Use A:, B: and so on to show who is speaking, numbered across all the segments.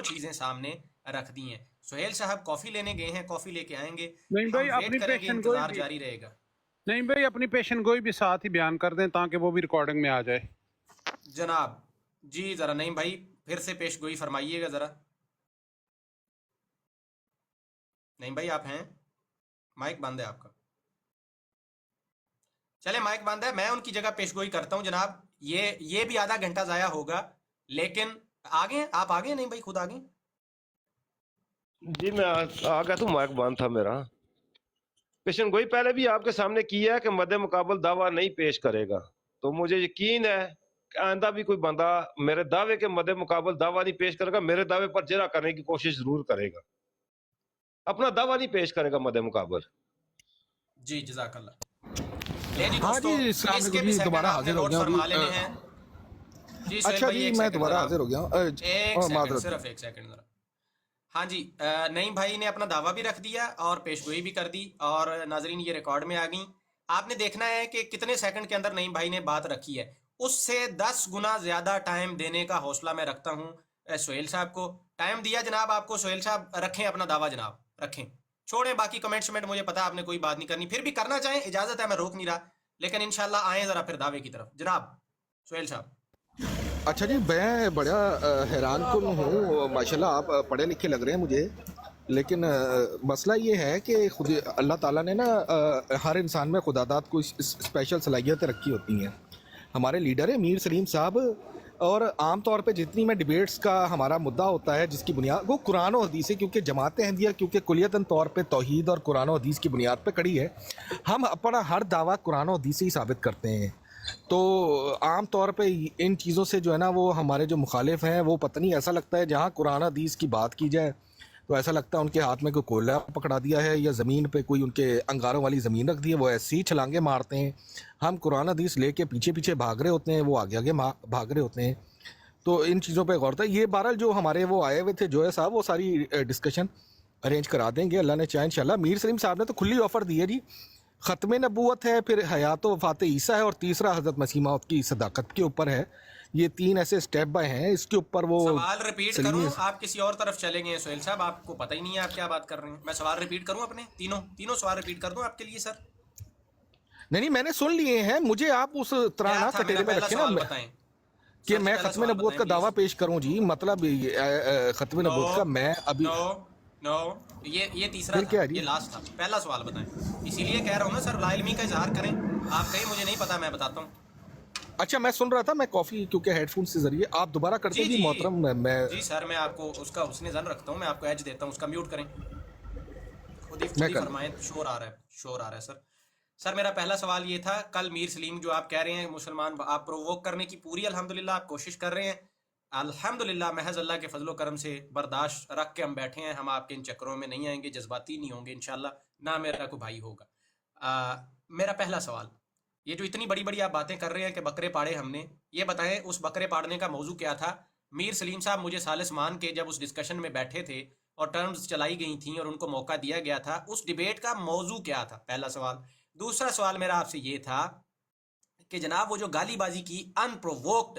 A: چیزیں سامنے رکھ دی ہیں. سہیل صاحب کافی لینے گئے ہیں, کافی لے کے آئیں گے,
B: نہیں
A: ہم
B: بھائی
A: ویٹ
B: اپنی
A: کریں گے,
B: پیشن گوئی
A: انتظار
B: بھی
A: جاری رہے گا.
B: نہیں بھائی اپنی پیشن گوئی بھی ساتھ ہی بیان کر دیں تاکہ وہ بھی ریکارڈنگ میں آ جائے.
A: جناب جی ذرا نعیم بھائی پھر سے پیش گوئی فرمائیے گا ذرا. نعیم بھائی آپ ہیں؟ مائک بند ہے آپ کا. چلے مائک بند ہے, میں ان کی جگہ پیش گوئی کرتا ہوں جناب. یہ بھی آدھا گھنٹہ ضائع ہوگا, لیکن آگے آپ آگے نہیں بھائی, خود آگے.
C: جی میں آ گیا تو مائک بند تھا میرا. پیشن گوئی پہلے بھی آپ کے سامنے کی ہے کہ مد مقابل دعویٰ نہیں پیش کرے گا, تو مجھے یقین ہے کہ آئندہ بھی کوئی بندہ میرے دعوے کے مد مقابل دعویٰ نہیں پیش کرے گا, میرے دعوے پر جرح کرنے کی کوشش ضرور کرے گا, اپنا دعویٰ نہیں پیش کرے گا مد مقابل.
A: جی جزاک اللہ. لے جی
D: ہاں
A: دوستو,
D: جی السلام
A: اس
D: علیکم
A: کے بھی
D: جی,
A: سیکنڈ
D: دوبارہ
A: آپ نے
D: حاضر ہو
A: نوٹ
D: گیا
A: فرما
D: ابھی.
A: لینے ہیں. جی سہیل
D: اچھا
A: بھائی
D: جی
A: ایک
D: میں
A: سیکنڈ
D: دوبارہ
A: ذرا,
D: حاضر ہو گیا
A: ایک سیکنڈ,
D: معذرت.
A: صرف ایک سیکنڈ ذرا. ہاں جی, نعیم بھائی نے اپنا دعویٰ بھی رکھ دیا اور پیش گوئی بھی کر دی, اور ناظرین یہ ریکارڈ میں آ گئی. آپ نے دیکھنا ہے کہ کتنے سیکنڈ کے اندر نعیم بھائی نے بات رکھی ہے. اس سے 10 گنا زیادہ ٹائم دینے کا حوصلہ میں رکھتا ہوں سہیل صاحب کو. ٹائم دیا جناب آپ کو, سہیل صاحب رکھیں اپنا دعویٰ جناب, رکھیں, چھوڑیں باقی کمنٹ مجھے پتا آپ نے کوئی بات نہیں کرنی, پھر بھی کرنا چاہیں اجازت ہے, میں روک نہیں رہا, لیکن انشاءاللہ آئیں ذرا پھر دعوے کی طرف. جناب سہیل صاحب.
D: اچھا جی میں بڑا حیران کن ہوں, ماشاءاللہ آپ پڑھے لکھے لگ رہے ہیں مجھے, لیکن مسئلہ یہ ہے کہ خود اللہ تعالیٰ نے نا ہر انسان میں خداداد کو اسپیشل صلاحیتیں رکھی ہوتی ہیں. ہمارے لیڈر ہیں میر سلیم صاحب, اور عام طور پہ جتنی میں ڈیبیٹس کا ہمارا مدعا ہوتا ہے جس کی بنیاد وہ قرآن و حدیث ہے, کیونکہ جماعت احمدیہ کیونکہ کلیتاً طور پہ توحید اور قرآن و حدیث کی بنیاد پہ کڑی ہے, ہم اپنا ہر دعویٰ قرآن و حدیث سے ہی ثابت کرتے ہیں. تو عام طور پہ ان چیزوں سے جو ہے نا وہ ہمارے جو مخالف ہیں وہ پتہ نہیں, ایسا لگتا ہے جہاں قرآن حدیث کی بات کی جائے تو ایسا لگتا ہے ان کے ہاتھ میں کوئی کوئلہ پکڑا دیا ہے, یا زمین پہ کوئی ان کے انگاروں والی زمین رکھ دی ہے, وہ ایسی ہی چھلانگیں مارتے ہیں. ہم قرآن حدیث لے کے پیچھے پیچھے بھاگ رہے ہوتے ہیں, وہ آگے آگے بھاگ رہے ہوتے ہیں. تو ان چیزوں پہ غور تھا. یہ بہرحال جو ہمارے وہ آئے ہوئے تھے جو ہے صاحب, وہ ساری ڈسکشن ارینج کرا دیں گے اللہ نے چاہے انشاءاللہ. میر سلیم صاحب نے تو کھلی آفر دی ہے جی, ختم نبوت ہے, پھر حیات و وفات عیسیٰ ہے, اور تیسرا حضرت مسیح موعود کی صداقت کے اوپر ہے. یہ 3 ایسے سٹیپ بائی ہیں, اس کے اوپر وہ
A: سوال ریپیٹ کروں,
D: سلیمی.
A: آپ کسی اور طرف چلیں گے سہیل صاحب, آپ کو پتہ ہی نہیں ہے آپ کیا بات کر رہے ہیں. میں سوال ریپیٹ کروں اپنے تینوں سوال ریپیٹ کر دوں آپ کے لیے سر؟
D: نہیں میں نے سن لیے ہیں, مجھے آپ اس طرح
A: کیا
D: نہ
A: تھا میرا
D: کٹیرے میں
A: پہلا
D: رکھیں نا
A: سوال بتائیں
D: کہ
A: سر جی,
D: میں
A: پہلا
D: ختم
A: سوال
D: نبوت
A: بتائیں
D: کا
A: پلیز.
D: دعویٰ پیش کروں جی, مطلب ختم
A: نو
D: نبوت کا میں ابھی.
A: نو نو یہ تیسرا
D: پھر
A: تھا,
D: کیا ہے
A: یہ
D: جی؟
A: لاسٹ تھا. پہلا سوال بتائیں, اسی لیے کہہ رہا ہوں نا سر, لا علمی کا اظہار کریں. آپ کہیں مجھے نہیں پتا, میں بتاتا ہوں.
D: اچھا میں سن رہا تھا, میں کافی کیونکہ ہیڈ فون سے ذریعے, آپ دوبارہ کر دیں
A: جی
D: جی
A: جی
D: محترم. میں
A: جی سر, میں آپ کو اس کا حسن ظن رکھتا ہوں, میں آپ کو ایج دیتا ہوں, اس کا میوٹ کریں. خود
D: میں
A: ہی
D: کر
A: فرمائیں, شور آ رہا ہے سر. سر میرا پہلا سوال یہ تھا, کل میر سلیم جو آپ کہہ رہے ہیں مسلمان, آپ پرووک کرنے کی پوری الحمدللہ آپ کوشش کر رہے ہیں, الحمدللہ محض اللہ کے فضل و کرم سے برداشت رکھ کے ہم بیٹھے ہیں. ہم آپ کے ان چکروں میں نہیں آئیں گے, جذباتی نہیں ہوں گے انشاءاللہ, نہ میرا کوئی بھائی ہوگا. میرا پہلا سوال, یہ جو اتنی بڑی بڑی آپ باتیں کر رہے ہیں کہ بکرے پاڑے ہم نے, یہ بتائیں اس بکرے پاڑنے کا موضوع کیا تھا؟ میر سلیم صاحب مجھے ثالث مان کے جب اس ڈسکشن میں بیٹھے تھے اور ٹرمز چلائی گئی تھیں اور ان کو موقع دیا گیا تھا, اس ڈیبیٹ کا موضوع کیا تھا؟ پہلا سوال. دوسرا سوال میرا آپ سے یہ تھا کہ جناب وہ جو گالی بازی کی ان پرووکڈ,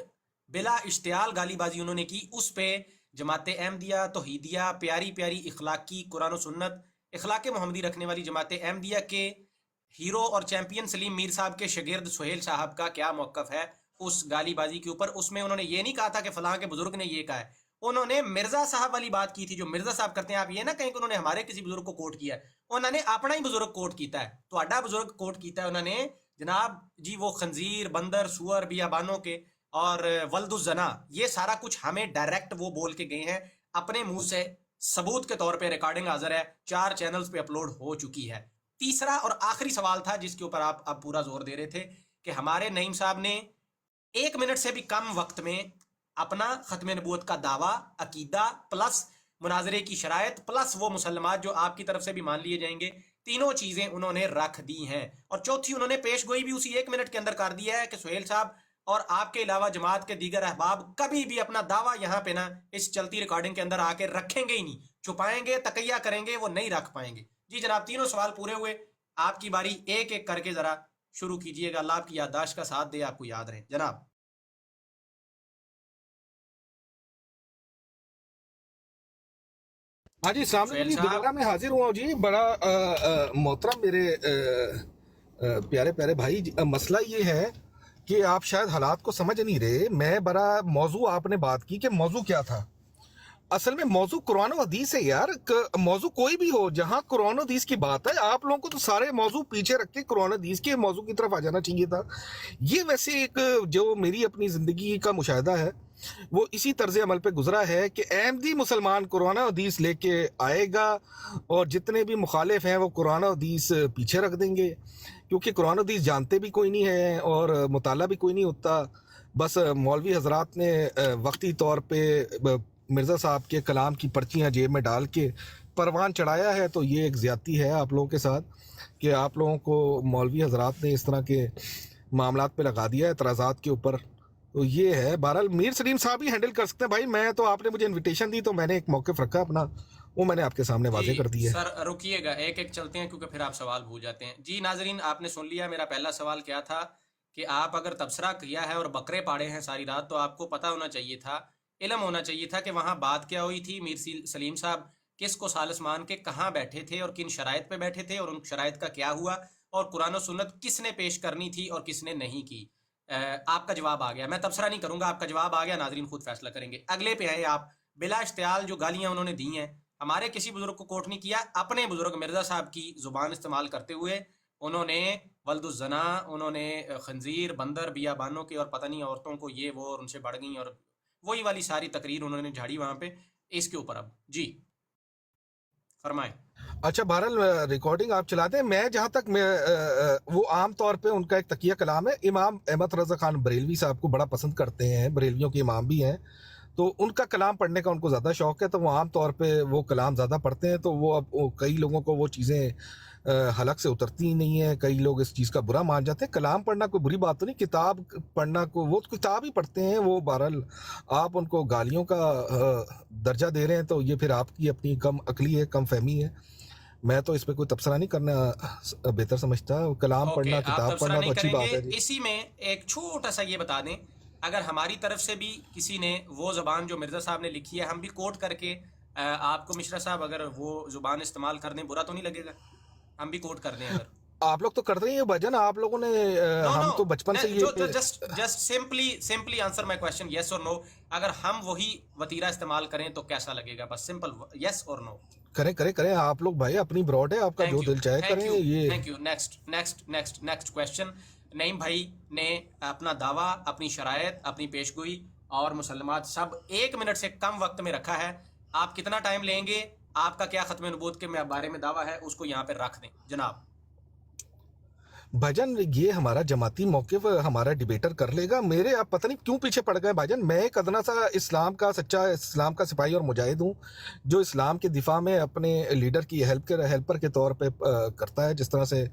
A: بلا اشتعال گالی بازی انہوں نے کی, اس پہ جماعت احمدیہ توحیدیہ پیاری پیاری اخلاقی قرآن و سنت اخلاق محمدی رکھنے والی جماعت احمدیہ کے ہیرو اور چیمپئن سلیم میر صاحب کے شاگرد سہیل صاحب کا کیا موقف ہے اس گالی بازی کے اوپر؟ اس میں انہوں نے یہ نہیں کہا تھا کہ فلاں کے بزرگ نے یہ کہا ہے, انہوں نے مرزا صاحب والی بات کی تھی جو مرزا صاحب کرتے ہیں. آپ یہ نہ کہیں کہ انہوں نے ہمارے کسی بزرگ کو کوٹ کیا ہے, انہوں نے اپنا ہی بزرگ کوٹ کیتا ہے, تو اڈا بزرگ کوٹ کیتا ہے انہوں نے جناب جی, وہ خنزیر بندر سور بیابانوں کے اور ولد الزنا, یہ سارا کچھ ہمیں ڈائریکٹ وہ بول کے گئے ہیں اپنے منہ سے, ثبوت کے طور پہ ریکارڈنگ حاضر ہے, 4 چینلز پہ اپلوڈ ہو چکی ہے. تیسرا اور آخری سوال تھا جس کے اوپر آپ پورا زور دے رہے تھے کہ ہمارے نعیم صاحب نے 1 منٹ سے بھی کم وقت میں اپنا ختم نبوت کا دعویٰ, عقیدہ پلس مناظرے کی شرائط پلس وہ مسلمات جو آپ کی طرف سے بھی مان لیے جائیں گے, تینوں چیزیں انہوں نے رکھ دی ہیں. اور چوتھی انہوں نے پیش گوئی بھی اسی 1 منٹ کے اندر کر دیا ہے کہ سہیل صاحب اور آپ کے علاوہ جماعت کے دیگر احباب کبھی بھی اپنا دعویٰ یہاں پہ نا اس چلتی ریکارڈنگ کے اندر آ کے رکھیں گے ہی نہیں, چھپائیں گے, تقیہ کریں گے, وہ نہیں رکھ پائیں گے. جی جناب, تینوں سوال پورے ہوئے, آپ کی باری ایک ایک کر کے ذرا شروع کیجئے گا. اللہ آپ کی یادداشت کا ساتھ دے, آپ کو یاد رہے جناب.
D: हाँ जी, सामने
A: सुहेल
D: जी
A: साहब
D: दोबारा मैं हाजिर हुआ हूँ जी। बड़ा मोहतरम मेरे प्यारे प्यारे भाई मसला ये है कि आप शायद हालात को समझ नहीं रहे। मैं बड़ा मौजू आपने बात की कि मौजू क्या था। असल में मौजू कुरान और हदीस है यार। मौजू कोई भी हो, जहाँ कुरान और हदीस की बात है, आप लोगों को तो सारे मौजू पीछे रख के कुरान और हदीस के मौजू की तरफ आ जाना चाहिए था। ये वैसे एक जो मेरी अपनी ज़िंदगी का मुशाहिदा है वो इसी तर्ज अमल पे गुजरा है कि अहमदी मुसलमान कुरान और हदीस लेके आएगा और जितने भी मुखालिफ हैं वो कुरान और हदीस पीछे रख देंगे, क्योंकि कुरान और हदीस जानते भी कोई नहीं है और मुताला भी कोई नहीं होता। बस मौलवी हजरात ने वक्ती तौर पे मिर्ज़ा साहब के कलाम की पर्चियाँ जेब में डाल के परवान चढ़ाया है। तो ये एक ज़्यादती है आप लोगों के साथ कि आप लोगों को मौलवी हजरात ने इस तरह के मामलात पे लगा दिया है, एतराज़ात के ऊपर। तो ये है। बहरहाल मीर सलीम साहब ही हैंडल कर सकते हैं भाई। मैं तो, आपने मुझे इनविटेशन दी तो मैंने एक मौक़िफ़ रखा अपना, वो मैंने आपके सामने वाजे
A: जी
D: कर दी है।
A: सर रुकिएगा, एक एक चलते हैं क्योंकि फिर आप सवाल भूल जाते हैं। जी नाजरीन, आपने सुन लिया। मेरा पहला सवाल क्या था कि आप अगर तबसरा किया है और बकरे पाड़े हैं सारी रात, तो आपको पता होना चाहिए था, इल्म होना चाहिए था कि वहाँ बात क्या हुई थी। मीर सलीम साहब किस को सालिस मान के कहाँ बैठे थे और किन शराइत पे बैठे थे और उन शराइत का क्या हुआ, और कुरान और सुन्नत किसने पेश करनी थी और किसने नहीं की। आपका जवाब आ गया। मैं तबसरा नहीं करूंगा, आपका जवाब आ गया। नाजरीन खुद फैसला करेंगे। अगले पे आए आप। बिला इश्तियाल जो गालियां उन्होंने दी हैं, हमारे किसी बुजुर्ग को कोट नहीं किया, अपने बुजुर्ग मिर्ज़ा साहब की ज़ुबान इस्तेमाल करते हुए उन्होंने वल्दुज़ना, उन्होंने खंजीर, बंदर, बियाबानों के और पता नहीं औरतों को ये वो और उनसे बढ़ गई, और वही वाली सारी तकरीर उन्होंने झाड़ी वहाँ पे। इसके ऊपर अब जी फरमाएं।
D: अच्छा, बहरहाल रिकॉर्डिंग आप चलाते हैं। मैं जहाँ तक वो आम तौर पे उनका एक तकिया कलाम है। इमाम अहमद रज़ा खान बरेलवी साहब को बड़ा पसंद करते हैं, बरेलवियों के इमाम भी हैं, तो उनका कलाम पढ़ने का उनको ज़्यादा शौक़ है। तो वो आम तौर पे वो कलाम ज़्यादा पढ़ते हैं। तो वो अब कई लोगों को वो चीज़ें हलक से उतरती ही नहीं है। कई लोग इस चीज़ का बुरा मान जाते हैं। कलाम पढ़ना कोई बुरी बात तो नहीं, किताब पढ़ना को, वो तो किताब ही पढ़ते हैं वो। बहरहाल आप उनको गालियों का दर्जा दे रहे हैं तो ये फिर आपकी अपनी कम अकली है, कम फहमी है। मैं तो इस पे कोई तबसरा नहीं करना बेहतर समझता। कलाम
A: ओके,
D: पढ़ना,
A: आप
D: किताब
A: तबसरा
D: पढ़ना तो
A: नहीं
D: अच्छी बात
A: करेंगे।
D: है जी।
A: इसी में एक छोटा सा ये बता दें, अगर हमारी तरफ से भी किसी ने वो ज़बान जो मिर्ज़ा साहब ने लिखी है हम भी कोट करके आपको मिश्रा साहब अगर वो ज़ुबान इस्तेमाल कर दें, बुरा तो नहीं लगेगा? हम भी कोट कर दें अगर?
D: आप लोग तो करते ही भजन, आप लोगों ने
A: नो
D: हम
A: नो,
D: तो बचपन से ये
A: जो just just simply answer my question, yes और नो। अगर हम वही वतीरा इस्तेमाल करें तो कैसा लगेगा? बस सिंपल यस और नो।
D: करें करें करें। आप लोग भाई अपनी ब्रॉड है, आपका जो दिल चाहे करें। ये
A: thank you. Next question. Naeem भाई ने अपना दावा, अपनी शरायत, अपनी पेशगोई और मुसलमात सब 1 मिनट से कम वक्त में रखा है। आप कितना टाइम लेंगे? आपका क्या खत्म नबूवत के बारे में दावा है, उसको यहाँ पे रख दें जनाब।
D: भाईजान, ये हमारा जमाती मौक़िफ़ हमारा डिबेटर कर लेगा। मेरे आप पता नहीं क्यों पीछे पड़ गए भाईजान। मैं एक अदना सा इस्लाम का सच्चा इस्लाम का सिपाही और मुजाहिद हूँ, जो इस्लाम के दिफा में अपने लीडर की हेल्पर के तौर पे करता है। जिस तरह से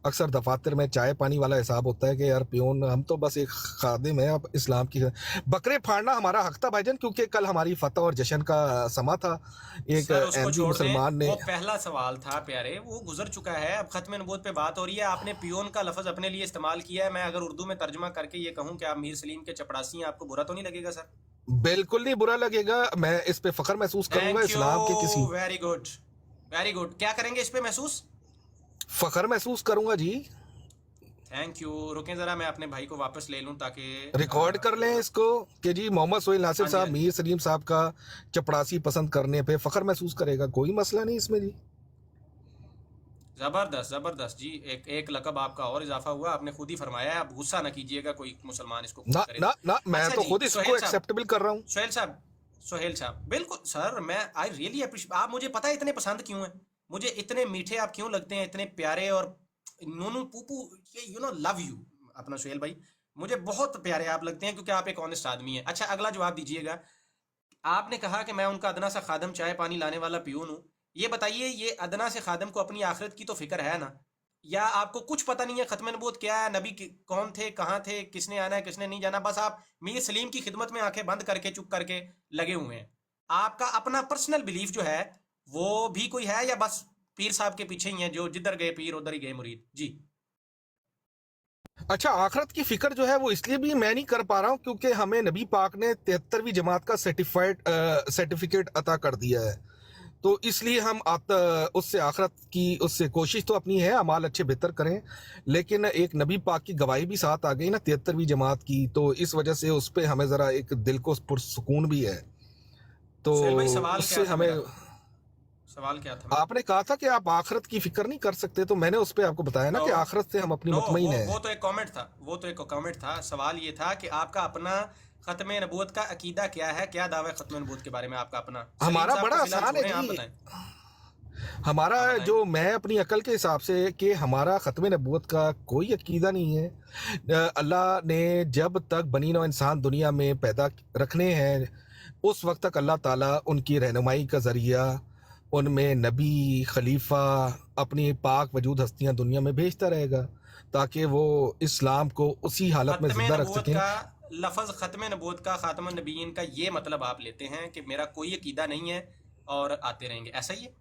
D: अक्सर दफातर में चाय पानी वाला हिसाब होता है कि यार पियोन, हम तो बस एक खादिम है। अब इस्लाम की बकरे फाड़ना हमारा हक था भाईजान, क्योंकि कल हमारी फतह और जश्न का समा था। एक
A: सर उसको
D: अहमदी
A: छोड़
D: मुसलमान
A: दें,
D: ने,
A: वो पहला सवाल था प्यारे, वो गुजर चुका है। अब खत्म नबूवत पे बात हो रही है। आपने पियोन का लफ्ज अपने लिए इस्तेमाल किया है। मैं अगर उर्दू में तर्जमा करके ये कहूं कि आप मीर सलीम के चपड़ासी हैं, आपको बुरा तो नहीं लगेगा सर?
D: बिल्कुल नहीं बुरा लगेगा। मैं इस पे फख्र महसूस करूंगा।
A: थैंक
D: इस्लाम के किसी
A: you, very good very good. क्या करेंगे इस पे महसूस?
D: फख्र महसूस करूंगा जी।
A: Thank you. रुकें जरा, मैं अपने भाई को वापस ले लूं ताकि
D: रिकॉर्ड कर लें इसको कि जी मोहम्मद सोहेल नासिर
A: हाँ जी,
D: साहब
A: हाँ जी।
D: मीर सलीम साहब का चपड़ासी पसंद करने पे फख्र महसूस करेगा। कोई मसला नहीं इसमें जी।
A: जबरदस्त जी। एक लकब आपका और इजाफा हुआ, आपने खुद ही फरमाया है। अब गुस्सा ना कीजिएगा कोई मुसलमान इसको
D: ना
A: करे।
D: ना ना, मैं
A: अच्छा
D: तो
A: जी,
D: खुद इसको
A: सोहेल साहब,
D: एक्सेप्टेबल कर रहा हूँ।
A: सोहेल साहब बिल्कुल सर, मैं आई रियली अप्रिशिएट। आप मुझे पता है इतने पसंद क्यों हैं, मुझे इतने मीठे आप क्यों लगते हैं, इतने प्यारे और नूनू पूपू, ये लव यू अपना सोहेल भाई। मुझे बहुत प्यारे आप लगते हैं क्योंकि आप एक ऑनेस्ट आदमी हैं। अच्छा, अगला जवाब दीजिएगा। आपने कहा कि मैं उनका अदना सा खादम, चाय पानी लाने वाला पियून हूँ। ये बताइए, ये अदना से खादम को अपनी आखिरत की तो फिक्र है ना? या आपको कुछ पता नहीं है खत्म नबूवत क्या है, नबी कौन थे, कहाँ थे, किसने आना है, किसने नहीं जाना? बस आप मीर सलीम की खिदमत में आंखें बंद करके चुप करके लगे हुए हैं। आपका अपना पर्सनल बिलीफ जो है वो भी कोई है, या बस पीर साहब के पीछे ही हैं, जो जिधर गए पीर उधर ही गए मुरीद? जी
D: अच्छा, आखरत की फिक्र जो है वो इसलिए भी मैं नहीं कर पा रहा हूँ क्योंकि हमें नबी पाक ने 73वीं जमात का सर्टिफिकेट अता कर दिया है। तो इसलिए हम उससे आखरत की उससे कोशिश तो अपनी है, अमाल अच्छे बेहतर करें, लेकिन एक नबी पाक की गवाही भी साथ आ गई ना 73वीं जमात की, तो इस वजह से उस पर हमें ज़रा एक दिल को पुरसुकून भी है। तो
A: सुहेल भाई सवाल
D: उससे
A: क्या था
D: हमें,
A: मेरा, सवाल क्या था मेरा?
D: आपने कहा था कि आप आखरत की फिक्र नहीं कर सकते, तो मैंने उस पर आपको बताया ना
A: नो
D: कि आखरत से हम अपनी
A: नो
D: मुतमईन
A: वो
D: है।
A: वो तो एक कमेंट था, वो तो एक कमेंट था। सवाल ये था कि आपका अपना खत्म नबूवत का अकीदा क्या है, क्या दावा है खत्म नबूवत के बारे में आपका अपना? सलीम
D: हमारा
A: साहब
D: बड़ा
A: को फिलहाल
D: आसान है
A: छोड़ें, आप
D: जी।
A: बताएं।
D: हमारा
A: आप बताएं।
D: जो, मैं अपनी अकल के हिसाब से कि हमारा ख़त्म नबूवत का कोई अकीदा नहीं है। अल्लाह ने जब तक बनी नौ इंसान दुनिया में पैदा रखने हैं, उस वक्त तक अल्लाह ताला उनकी रहनुमाई का ज़रिया उनमें नबी, खलीफा, अपनी पाक वजूद हस्तियां दुनिया में भेजता रहेगा, ताकि वो इस्लाम को उसी हालत में
A: खत्म
D: ज़िंदा रख
A: नबूवत
D: सकें।
A: का लफ्ज़, खत्म नबूवत का, खातमुन नबीयीन का ये मतलब आप लेते हैं कि मेरा कोई अकीदा नहीं है और आते रहेंगे, ऐसा ही है?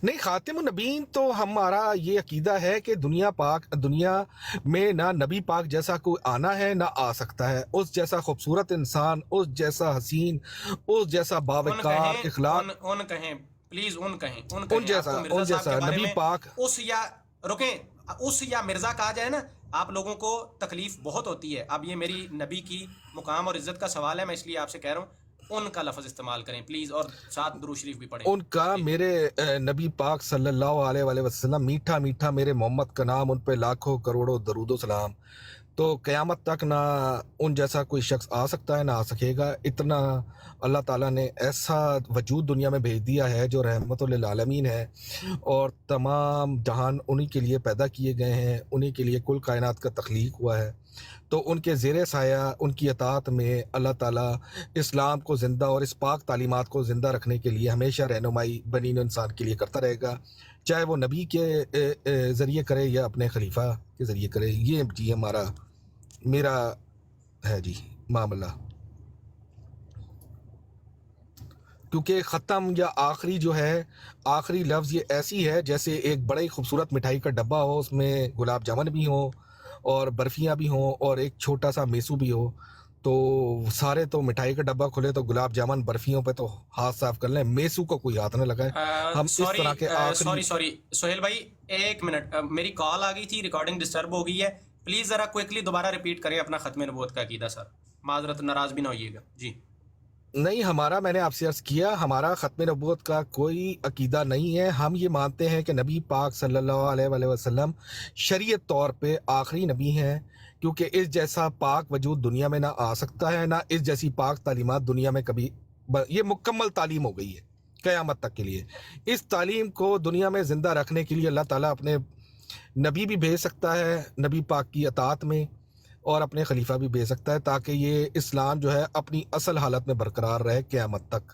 D: नहीं, खातिमुन नबीन तो हमारा ये अकीदा है कि दुनिया में ना नबी पाक जैसा कोई आना है ना आ सकता है, उस जैसा खूबसूरत इंसान, उस जैसा हसीन, उस जैसा
A: उन
D: बावकार
A: कहें,
D: इखलाक,
A: उन कहें, प्लीज उन कहें, उन
D: उन
A: कहें। आपको मिर्जा साहब के बारे
D: नबी
A: में
D: पाक।
A: उस या रुकें, उस या मिर्जा कहा जाए ना, आप लोगों को तकलीफ बहुत होती है। अब ये मेरी नबी की मुकाम और इज्जत का सवाल है, मैं इसलिए आपसे कह रहा हूँ उनका लफ्ज इस्तेमाल करें प्लीज, और साथ दुरूद शरीफ भी पढ़ें।
D: उनका
A: जी।
D: मेरे नबी पाक सल्लल्लाहु अलैहि वसल्लम, मीठा मीठा मेरे मोहम्मद का नाम, उन पे लाखों करोड़ों दरूदो सलाम। तो क़यामत तक ना उन जैसा कोई शख्स आ सकता है ना आ सकेगा। इतना अल्लाह ताला ने ऐसा वजूद दुनिया में भेज दिया है जो रहमतुल लिल आलमीन है, और तमाम जहान उन्हीं के लिए पैदा किए गए हैं, उन्हीं के लिए कुल कायनात का तख्लीक हुआ है। तो उनके ज़ेर साया, उनकी अतात में अल्लाह ताला इस्लाम को ज़िंदा और इस पाक तालीमात को ज़िंदा रखने के लिए हमेशा रहनुमाई बनी नौ इंसान के लिए करता रहेगा, चाहे वो नबी के ज़रिए करे या अपने खलीफा के ज़रिए करे। ये जी हमारा, मेरा है जी मामला। क्योंकि ख़त्म या आखिरी जो है, आखिरी लफ्ज़ ये ऐसी है जैसे एक बड़ा ही खूबसूरत मिठाई का डब्बा हो, उसमें गुलाब जामुन भी हों और बर्फ़ियाँ भी हों और एक छोटा सा मेसू भी हो। तो सारे तो मिठाई का डब्बा खुले तो गुलाब जामुन बर्फ़ियों पे तो हाथ साफ कर लें, मेसू को कोई हाथ न लगाए। हम इस
A: सॉरी
D: तरह के
A: सॉरी
D: आखिरी,
A: सॉरी सोहेल भाई, एक मिनट, मेरी कॉल आ गई थी, रिकॉर्डिंग डिस्टर्ब हो गई है। प्लीज जरा क्विकली दोबारा रिपीट करें अपना खत्म नबूवत का अकीदा सर, माजरत, नाराज भी ना होइएगा जी।
D: नहीं, हमारा, मैंने आपसे अर्ज़ किया, हमारा ख़त्म नबूवत का कोई अकीदा नहीं है। हम ये मानते हैं कि नबी पाक सल्लल्लाहु अलैहि वसल्लम शरीयत तौर पे आखिरी नबी हैं, क्योंकि इस जैसा पाक वजूद दुनिया में ना आ सकता है, ना इस जैसी पाक तालीमात दुनिया में कभी। ये मुकम्मल तालीम हो गई है क़यामत तक के लिए। इस तालीम को दुनिया में ज़िंदा रखने के लिए अल्लाह ताला अपने नबी भी भेज सकता है नबी पाक की अतात में, और अपने खलीफा भी भेज सकता है, ताकि ये इस्लाम जो है अपनी असल हालत में बरकरार रहे क़यामत तक।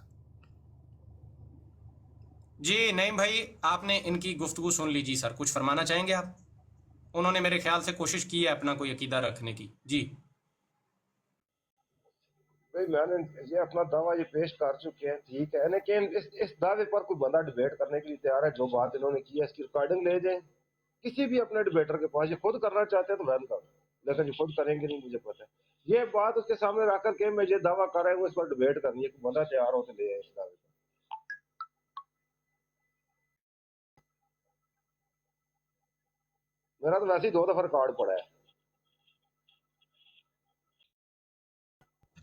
A: जी नईम भाई, आपने इनकी गुफ्तगू सुन ली जी सर, कुछ फरमाना चाहेंगे आप? उन्होंने मेरे ख्याल से कोशिश की है अपना कोई अकीदा रखने की जी।
C: भाई मैंने ये अपना दावा ये पेश कर चुके हैं, ठीक है, लेकिन इस दावे पर कोई बंदा डिबेट करने के लिए तैयार है? जो बात इन्होंने की है इसकी रिकॉर्डिंग ले जाएं किसी भी अपने डिबेटर के पास। ये खुद करना चाहते हैं तो वेलकम, लेकिन ये खुद करेंगे नहीं, मुझे पता है। ये बात उसके सामने रख कर के मैं ये दावा कर रहा हूँ, इस पर डिबेट करनी है, कोई बंदा तैयार हो तो ले आए इस दावे पर। मेरा तो वैसे ही 2 दफा रिकॉर्ड पड़ा है।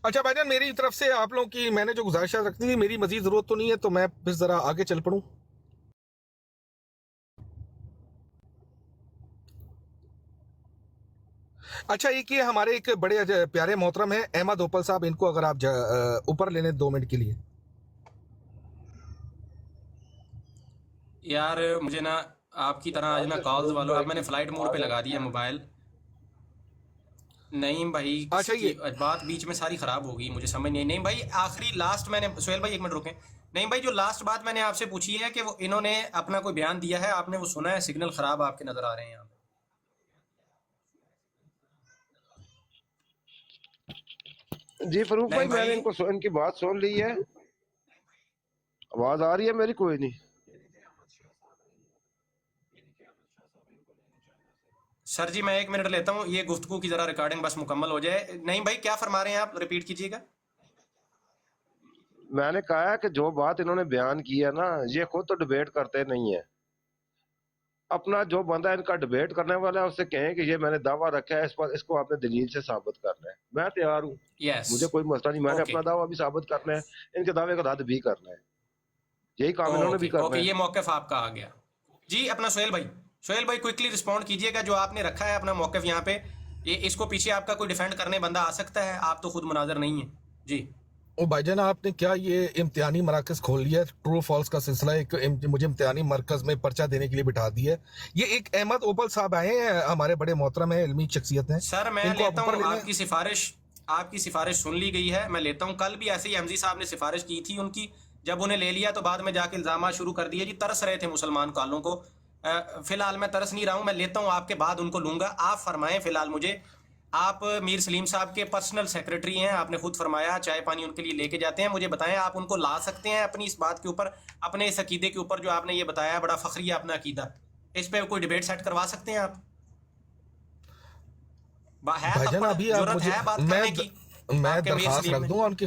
D: अच्छा भाईजान, मेरी तरफ से आप लोगों की मैंने जो गुजारिश रखनी थी, मेरी मजीद ज़रूरत तो नहीं है, तो मैं फिर ज़रा आगे चल पड़ूँ। अच्छा, एक ये हमारे एक बड़े प्यारे मोहतरम है अहमद ओपल साहब, इनको अगर आप ऊपर लेने 2 मिनट के लिए।
A: यार मुझे ना आपकी तरह आज ना कॉल्स वालों, अब मैंने फ्लाइट मोड पे लगा दिया मोबाइल। नईम भाई
D: अच्छा,
A: की
D: ये
A: बात बीच में सारी ख़राब हो गई, मुझे समझ नहीं। नईम भाई आखिरी लास्ट मैंने, सोहेल भाई एक मिनट रुकें। नईम भाई जो लास्ट बात मैंने आपसे पूछी है कि वो इन्होंने अपना कोई बयान दिया है, आपने वो सुना है? सिग्नल ख़राब आपके नज़र आ रहे हैं यहाँ पे।
C: जी फरूक भाई,
A: नईम भाई
C: मैंने इनकी बात सुन ली है। आवाज आ रही है मेरी? कोई नहीं।
A: सर जी मैं 1 मिनट लेता हूँ, ये गुफ्तगू की ज़रा रिकॉर्डिंग बस मुकम्मल हो जाए। नईम भाई क्या फरमा रहे हैं आप, रिपीट कीजिएगा।
C: میں نے کہا ہے کہ جو بات انہوں نے بیان کی ہے نا، یہ خود تو ڈبیٹ کرتے نہیں ہیں. اپنا جو بندہ ان کا ڈبیٹ کرنے والا ہے اس سے کہیں کہ یہ میں نے دعویٰ رکھا ہے، اس پر اس کو آپ نے دلیل سے ثابت کرنا ہے. میں تیار ہوں،
A: یس
C: مجھے کوئی مسئلہ نہیں. میں نے
A: اوکے
C: اپنا دعویٰ بھی ثابت کرنا ہے، ان کے دعوے کا رد بھی کرنا ہے. یہی کام انہوں نے بھی
A: اوکے
C: کرنا
A: اوکے،
C: ہے.
A: یہ موقف آپ کا آ گیا جی. اپنا سہیل بھائی کوئکلی رسپونڈ کیجئے گا. جو آپ نے رکھا ہے اپنا موقف یہاں پہ، یہ اس کو پیچھے آپ کا کوئی ڈیفینڈ کرنے بندہ آ سکتا ہے؟ آپ تو خود مناظر نہیں ہیں جی.
D: او بھائی جان، آپ نے کیا یہ امتحانی مراکز کھول لیا؟ ٹرو فالس کا سلسلہ مجھے امتحانی مرکز میں پرچہ دینے کے لیے بٹھا دیا. یہ ایک احمد اوپل صاحب آئے ہیں، ہمارے بڑے محترم ہیں، علمی شخصیت ہیں.
A: سر میں
D: ان کو آپ
A: لیتا
D: اوپر
A: ہوں
D: لے لیں.
A: آپ کی سفارش سن لی گئی ہے. میں لیتا ہوں. کل بھی ایسے ہی احمدی صاحب نے سفارش کی تھی ان کی، جب انہیں لے لیا تو بعد میں جا کے الزامات شروع کر دیے جی. ترس رہے تھے مسلمان کالوں کو. فی الحال میں ترس نہیں رہا ہوں. میں لیتا ہوں آپ کے بعد ان کو لوں گا. آپ فرمائیں فی الحال مجھے. آپ میر سلیم صاحب کے پرسنل سیکرٹری ہیں، آپ نے خود فرمایا چائے پانی ان کے لیے لے کے جاتے ہیں. مجھے بتائیں آپ ان کو لا سکتے ہیں اپنی اس بات کے اوپر، اپنے اس عقیدے کے اوپر جو آپ نے یہ بتایا ہے بڑا فخری اپنا عقیدہ، اس پہ کوئی ڈیبیٹ سیٹ کروا سکتے ہیں آپ؟ ہے
D: بھائی جان ابھی آپ
A: ضرورت
D: مجھے،
A: ہے بات کرنے کی
D: میں
A: آپ کے میر
D: درخواست
A: سلیم
D: رکھ
A: میں؟
D: دوں گا ان کی.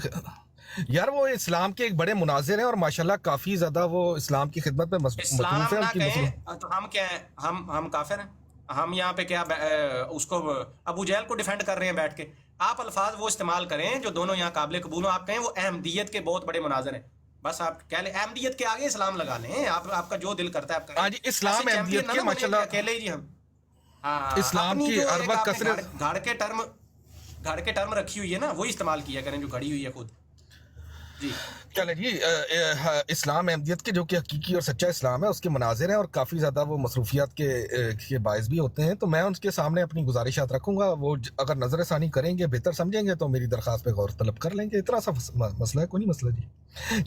D: یار وہ اسلام کے ایک بڑے مناظر ہیں اور ماشاءاللہ کافی زیادہ وہ اسلام کی خدمت میں مصروف
A: اسلام
D: ہیں.
A: نہ
D: ان کی
A: کہیں تو ہم کیا ہیں؟ ہم کافر ہیں. ہم یہاں پہ کیا اس کو ابو جہل کو ڈیفینڈ کر رہے ہیں بیٹھ کے؟ آپ الفاظ وہ استعمال کریں جو دونوں یہاں قابل قبول ہوں. آپ کہیں وہ احمدیت کے بہت بڑے مناظر ہیں، بس آپ کہہ لیں احمدیت کے آگے اسلام لگا لیں. آپ کا جو دل کرتا ہے آپ
D: ہاں
A: کہیں.
D: جی، اسلام
A: ایسے
D: احمدیت
A: چیمپئن نہ
D: کے
A: بنیں کہ
D: ماشاءاللہ
A: اکیلے ہی جی ہم. ہاں
D: اسلام
A: اپنی
D: کی
A: جو
D: ہر
A: ایک
D: وقت
A: آپ نے
D: کثرت.
A: گھڑ کے ٹرم رکھی ہوئی ہے نا، وہی استعمال کیا کریں جو گھڑی ہوئی ہے خود جی.
D: چلے جی، اسلام احمدیت کے جو کہ حقیقی اور سچا اسلام ہے اس کے مناظر ہیں اور کافی زیادہ وہ مصروفیات کے باعث بھی ہوتے ہیں. تو میں ان کے سامنے اپنی گزارشات رکھوں گا. وہ اگر نظر ثانی کریں گے، بہتر سمجھیں گے تو میری درخواست پہ غور طلب کر لیں گے. اتنا سا مسئلہ ہے، کوئی نہیں مسئلہ جی.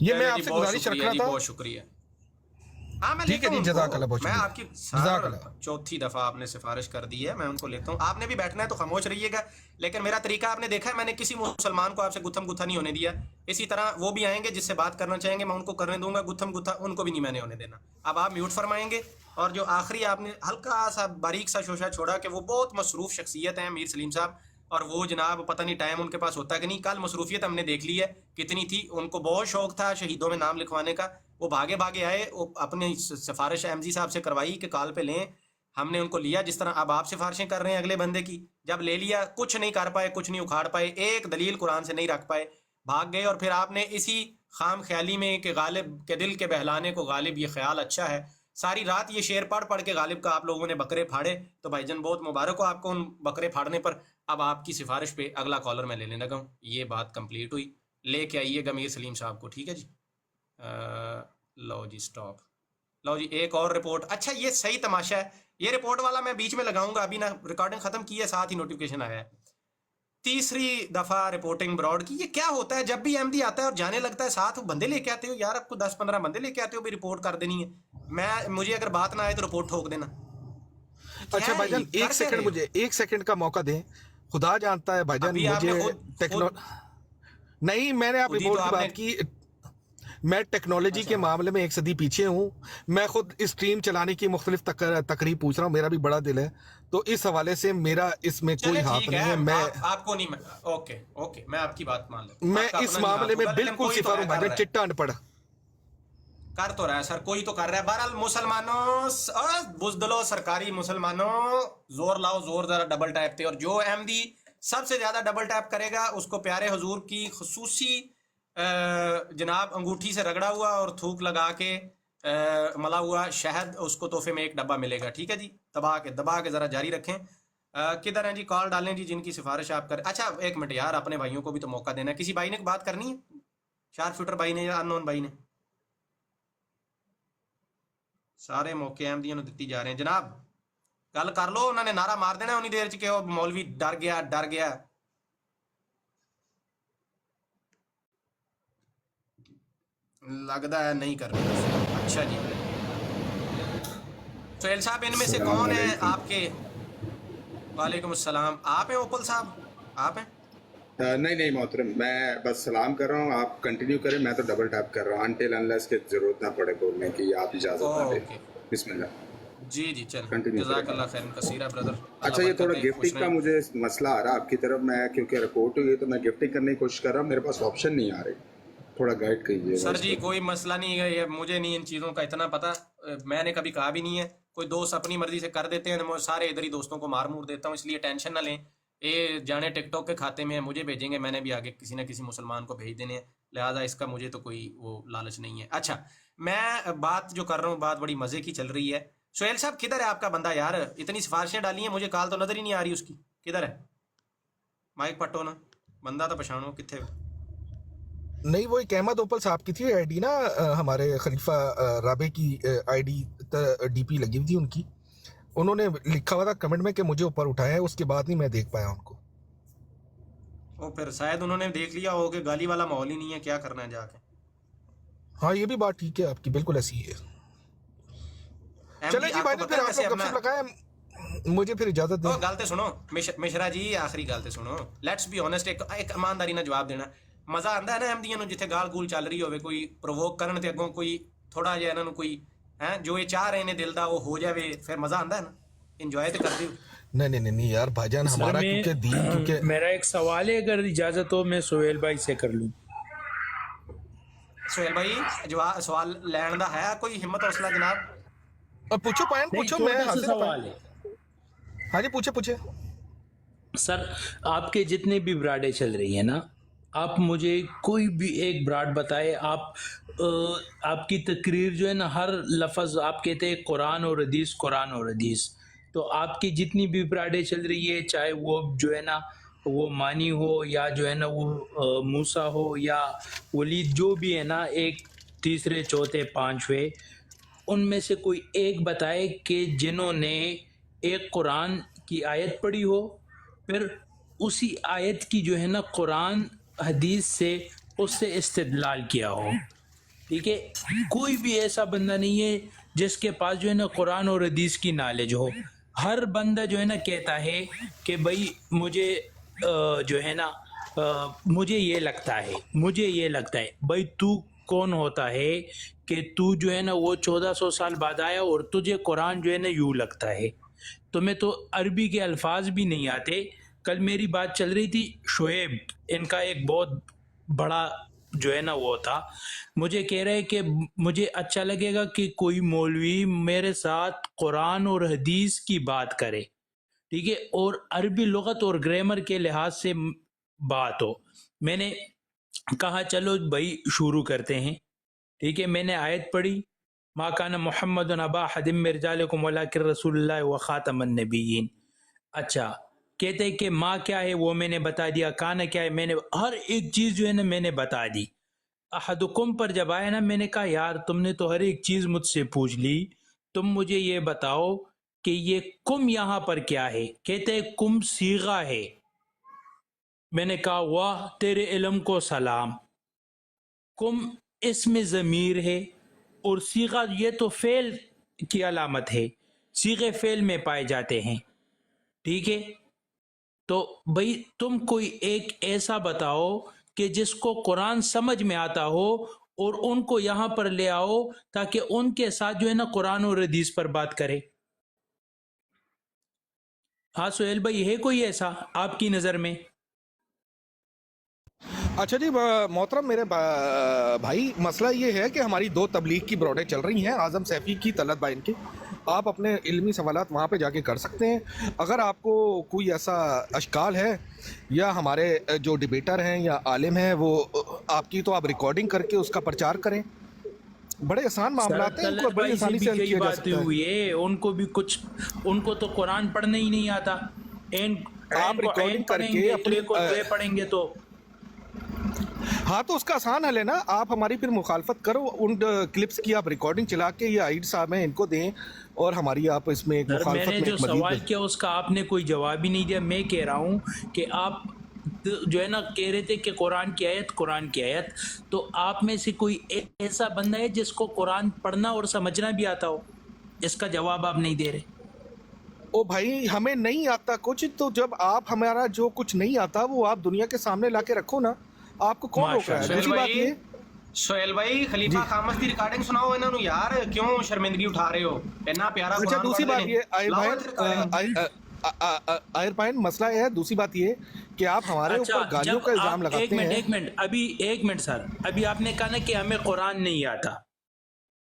D: یہ میں آپ سے
A: بہت
D: گزارش رکھ
A: شکریہ
D: رہا
A: جی،
D: تھا.
A: بہت شکریہ. ہاں میں
D: ٹھیک
A: لیتا
D: ہے
A: ہوں
D: جی،
A: ان
D: جزاک
A: کو.
D: اللہ، بہت
A: میں
D: شکریہ.
A: آپ کی
D: جزاک اللہ.
A: چوتھی دفعہ آپ نے سفارش کر دی ہے، میں ان کو لیتا ہوں. آپ نے بھی بیٹھنا ہے تو خاموش رہیے گا، لیکن میرا طریقہ آپ نے دیکھا ہے. میں نے کسی مسلمان کو آپ سے گتھم گتھا نہیں ہونے دیا. اسی طرح وہ بھی آئیں گے جس سے بات کرنا چاہیں گے، میں ان کو کرنے دوں گا. گتھم گتھا ان کو بھی نہیں میں نے ہونے دینا. اب آپ میوٹ فرمائیں گے. اور جو آخری آپ نے ہلکا سا باریک سا شوشہ چھوڑا کہ وہ بہت مصروف شخصیت ہیں میر سلیم صاحب، اور وہ جناب پتہ نہیں ٹائم ان کے پاس ہوتا کہ نہیں. کل مصروفیت ہم نے دیکھ لی ہے کتنی تھی. ان کو بہت شوق تھا شہیدوں میں نام لکھوانے کا. وہ بھاگے آئے، وہ اپنے سفارش احمدی صاحب سے کروائی کہ کال پہ لیں. ہم نے ان کو لیا جس طرح اب آپ سفارشیں کر رہے ہیں اگلے بندے کی. جب لے لیا کچھ نہیں کر پائے، کچھ نہیں اکھاڑ پائے، ایک دلیل قرآن سے نہیں رکھ پائے، بھاگ گئے. اور پھر آپ نے اسی خام خیالی میں کہ غالب کے دل کے بہلانے کو غالب یہ خیال اچھا ہے، ساری رات یہ شعر پڑھ کے غالب کا آپ لوگوں نے بکرے پھاڑے. تو بھائی جان بہت مبارک ہو آپ کو ان بکرے پھاڑنے پر. اب آپ کی سفارش پہ اگلا کالر میں لینے لگا ہوں. یہ بات کمپلیٹ ہوئی. لے کے آئیے گا میر سلیم صاحب کو، ٹھیک ہے جی. لو جی سٹاپ. لو جی ایک اور رپورٹ. اچھا یہ صحیح تماشا ہے. یہ رپورٹ والا میں بیچ میں لگاؤں گا، ابھی نہ ریکارڈنگ ختم کی ہے ساتھ ہی نوٹیفیکیشن آیا ہے. تیسری دفعہ رپورٹنگ براڈ کی. یہ کیا ہوتا ہے جب بھی احمدی آتا ہے اور جانے لگتا ہے ساتھ بندے لے کے آتے ہو؟ یار آپ کو 10-15 بندے لے کے آتے ہو بھی رپورٹ کر دینی ہے. مجھے اگر بات نہ آئے تو رپورٹ ٹھوک دینا.
D: اچھا بھائی جان، ایک سیکنڈ مجھے 1 سیکنڈ کا موقع دیں. خدا جانتا ہے بھائی جان مجھے نہیں، میں نے آپ رپورٹ کی بات کی. میں ٹیکنالوجی کے معاملے میں 1 صدی پیچھے ہوں. میں خود اسٹریم چلانے کی مختلف تقریب پوچھ رہا ہوں. میرا بھی بڑا دل ہے، تو اس حوالے سے میرا اس میں کوئی ہاتھ نہیں ہے. میں
A: آپ کو نہیں، اوکے میں آپ کی بات مان لیتا ہوں.
D: میں اس معاملے میں بالکل صفر ہوں بھائی جان، چٹا ان پڑھ
A: کر تو رہا ہے سر، کوئی تو کر رہا ہے. بہرحال مسلمانوں، بزدلو سرکاری مسلمانوں، زور لاؤ، زور ذرا ڈبل ٹیپ پہ. اور جو احمدی سب سے زیادہ ڈبل ٹیپ کرے گا اس کو پیارے حضور کی خصوصی جناب انگوٹھی سے رگڑا ہوا اور تھوک لگا کے ملا ہوا شہد اس کو تحفے میں 1 ڈبہ ملے گا. ٹھیک ہے جی، دبا کے ذرا جاری رکھیں. کدھر ہیں جی؟ کال ڈالیں جی جن کی سفارش آپ کریں. اچھا 1 منٹ یار، اپنے بھائیوں کو بھی تو موقع دینا ہے. کسی بھائی نے بات کرنی ہے؟ شارپ شوٹر بھائی نے یا ان نون بھائی نے؟ سارے موقع احمدیوں نے دیتی جا رہے ہیں جناب. گل کر لو. انہوں نے نعرہ مار دینا انہی دیر کہ وہ مولوی ڈر گیا. لگتا ہے نہیں کر رہے. اچھا جی سہیل صاحب، ان میں سے کون ہے آپ کے؟ وعلیکم السلام. آپ ہیں اوپل صاحب؟ آپ ہیں؟
E: نہیں محترم، میں بس سلام کر رہا ہوں. آپ کنٹینیو کریں، میں تو ڈبل ٹیپ کر رہا ہوں انٹل انلیس کہ ضرورت نہ پڑے بولنے کی، آپ اجازت نہ دیں. بسم اللہ.
A: جی چل جزاک اللہ خیر کثیرہ برادر.
E: اچھا یہ تھوڑا گفٹنگ کا مجھے مسئلہ آ رہا آپ کی طرف. میں کیونکہ رپورٹ ہوئی ہے تو میں گفٹنگ کرنے کی کوشش کر رہا ہوں، میرے پاس آپشن نہیں آ رہی. थोड़ा गाइड कीजिएगा
A: सर
E: इस
A: जी
E: पर।
A: कोई मसला नहीं है, ये मुझे नहीं इन चीज़ों का इतना पता, मैंने कभी कहा भी नहीं है। कोई दोस्त अपनी मर्जी से कर देते हैं, मैं सारे इधर ही दोस्तों को मार मूर देता हूँ, इसलिए टेंशन ना लें। ये जाने टिकटॉक के खाते में है, मुझे भेजेंगे, मैंने भी आगे किसी न किसी मुसलमान को भेज देने हैं, लिहाजा इसका मुझे तो कोई वो लालच नहीं है। अच्छा, मैं बात जो कर रहा हूँ, बात बड़ी मज़े की चल रही है। सोहेल साहब किधर है आपका बंदा यार? इतनी सिफारिशें डाली हैं, मुझे कॉल तो नज़र ही नहीं आ रही उसकी, किधर है? माइक पट्टो ना, बंदा तो पछाणो कितने।
D: नहीं, वो एक अहमद ओपल साहब की थी आईडी ना, हमारे खलीफा राबे की आईडी डीपी लगी हुई थी उनकी। उन्होंने लिखा हुआ था कमेंट में कि मुझे ऊपर उठाया है, उसके बाद नहीं मैं देख पाया उनको।
A: ओ फिर शायद उन्होंने देख लिया हो कि गाली वाला माहौल ही नहीं है, क्या करना है जाके।
D: हाँ, ये भी बात ठीक है आपकी, बिल्कुल ऐसी ही है। चले जी भाई,
A: आपको
D: तो फिर
A: पता है
D: आप
A: वैसे
D: लोग
A: अपना
D: गपशप लगाए, मुझे फिर इजाजत
A: ओ
D: दें।
A: गलते सुनो मिश्रा जी, आखिरी गलते सुनो। लेट्स बी ऑनेस्ट, एक ईमानदारी ना जवाब देना। मजा आंदा है ना अहमदियां जिथे गाल गूल चल रही होवे, कोई प्रोवोक करन ते अगों कोई थोड़ा जिहा इन्हां नूं कोई है जो ये चाह रहे ने दिल दा वो हो जावे, फिर मजा आंदा है ना, इंजॉय तो करदे हो।
D: नहीं नहीं नहीं नहीं यार भाईजान,
F: सर
D: हमारा
F: मैं
D: क्योंकि दीन, क्योंकि
F: मेरा एक सवाल है, अगर इजाजत हो मैं सोहेल भाई से कर लूं।
A: सोहेल भाई जवाब सवाल लैण दा है कोई हिम्मत हौसला जनाब?
D: अब पूछो, पॉइंट
F: नहीं,
D: पूछो, मैं
F: छोटा सा
D: हाजिर
F: सवाल
D: हूं।
F: है
D: हाँ जी, पूछे पूछे।
F: सर, आपके जितने भी ब्राडें चल रही हैं ना, आप मुझे कोई भी एक ब्राड बताए। आपकी तकरीर जो है ना, हर लफ्ज़ आप कहते हैं कुरान और हदीस, कुरान और हदीस। तो आपकी जितनी भी ब्राडें चल रही है, चाहे वो जो है ना वो मानी हो या जो है ना वो मूसा हो या वलीद, जो भी है ना, एक तीसरे चौथे पांचवे, उनमें से कोई एक बताए कि जिन्होंने एक कुरान की आयत पढ़ी हो, फिर उसी आयत की जो है ना कुरान हदीस से उससे इस्तिदलाल किया हो। ठीक है, कोई भी ऐसा बंदा नहीं है जिसके पास जो है ना कुरान और हदीस की नॉलेज हो। हर बंदा जो है ना कहता है कि भाई मुझे जो है ना मुझे ये लगता है, मुझे ये लगता है। भाई तू कौन होता है कि तू जो है ना वो 1400 साल बाद आया और तुझे कुरान जो है ना यूँ लगता है? तुम्हें तो अरबी के अल्फाज भी नहीं आते। कल मेरी बात चल रही थी, शोएब इनका एक बहुत बड़ा जो है ना वो था, मुझे कह रहे कि मुझे अच्छा लगेगा कि कोई मौलवी मेरे साथ कुरान और हदीस की बात करे, ठीक है, और अरबी लुगत और ग्रामर के लिहाज से बात हो। मैंने कहा चलो भाई शुरू करते हैं। ठीक है, मैंने आयत पढ़ी, मा काना मुहम्मदुन अबा हदिम मिन रिजालिकुम वलाकिन रसूलुल्लाह व खातमन नबिय्यीन। अच्छा, कहते हैं कि माँ क्या है वो मैंने बता दिया, काना क्या है मैंने, हर एक चीज़ जो है ना मैंने बता दी। अहदुकुम पर जब आया ना, मैंने कहा यार तुमने तो हर एक चीज़ मुझसे पूछ ली, तुम मुझे ये बताओ कि ये कुम यहाँ पर क्या है? कहते हैं कुम सीगा है। मैंने कहा वाह तेरे इल्म को सलाम, कुम इसमें ज़मीर है और सीगा ये तो फेल की अलामत है, सीगे फेल में पाए जाते हैं। ठीक है, तो भाई तुम कोई एक ऐसा बताओ कि जिसको कुरान समझ में आता हो और उनको यहाँ पर ले आओ ताकि उनके साथ जो है ना कुरान और हदीस पर बात करे। हाँ सोहेल भाई, है कोई ऐसा आपकी नज़र में?
D: अच्छा जी मोहतरम मेरे भाई, मसला ये है कि हमारी 2 तबलीग की ब्रॉडें चल रही हैं, आज़म सैफ़ी की, तलत भाई इनकी। आप अपने इल्मी सवालात वहाँ पे जाके कर सकते हैं। अगर आपको कोई ऐसा अशकाल है या हमारे जो डिबेटर हैं या आलिम हैं वो आपकी, तो आप रिकॉर्डिंग करके उसका प्रचार करें। बड़े आसान मामला हैं, इनको बड़ी आसानी से हल किया जा सकता है।
F: हुई है, उनको भी कुछ, उनको तो कुरान पढ़ने ही नहीं आता।
D: आप रिकॉर्डिंग करके अपने
F: पढ़ेंगे तो
D: हाँ, तो उसका आसान हल है ना, आप हमारी फिर मुखालफत करो, उन क्लिप्स की आप रिकॉर्डिंग चला के ये आइड साहब हैं इनको दें और हमारी आप इसमें एक मुखालफत
F: मैंने
D: में
F: जो
D: एक मजीद
F: सवाल किया उसका आपने कोई जवाब ही नहीं दिया। मैं कह रहा हूँ कि आप जो है ना कह रहे थे कि कुरान की आयत, कुरान की आयत, तो आप में से कोई ऐसा बंदा है जिसको कुरान पढ़ना और समझना भी आता हो? इसका जवाब आप नहीं दे रहे।
D: ओ भाई, हमें नहीं आता कुछ, तो जब आप हमारा जो कुछ नहीं आता वो आप दुनिया के सामने लाके रखो ना, आपको कौन रोक रहा है? दूसरी बात ये,
A: सोहेल भाई खलीफा खामस की रिकॉर्डिंग सुनाओ इन्हां नूं यार, क्यों शर्मिंदगी उठा रहे हो? इतना प्यारा
D: अच्छा
A: कुरान
D: दूसरी
A: पढ़दे
D: बात
A: ने,
D: ये, आए
A: लाओ
D: भाई
A: इत्थे रिकॉर्डिंग।
D: आयर पॉइंट मसला ये है, दूसरी बात ये कि आप हमारे
F: अच्छा,
D: ऊपर गालियों
F: जब
D: का इल्जाम
F: आप
D: लगाते हैं।
F: एक मिनट अभी, एक मिनट सर, अभी आपने कहा ना कि हमें कुरान नहीं आता,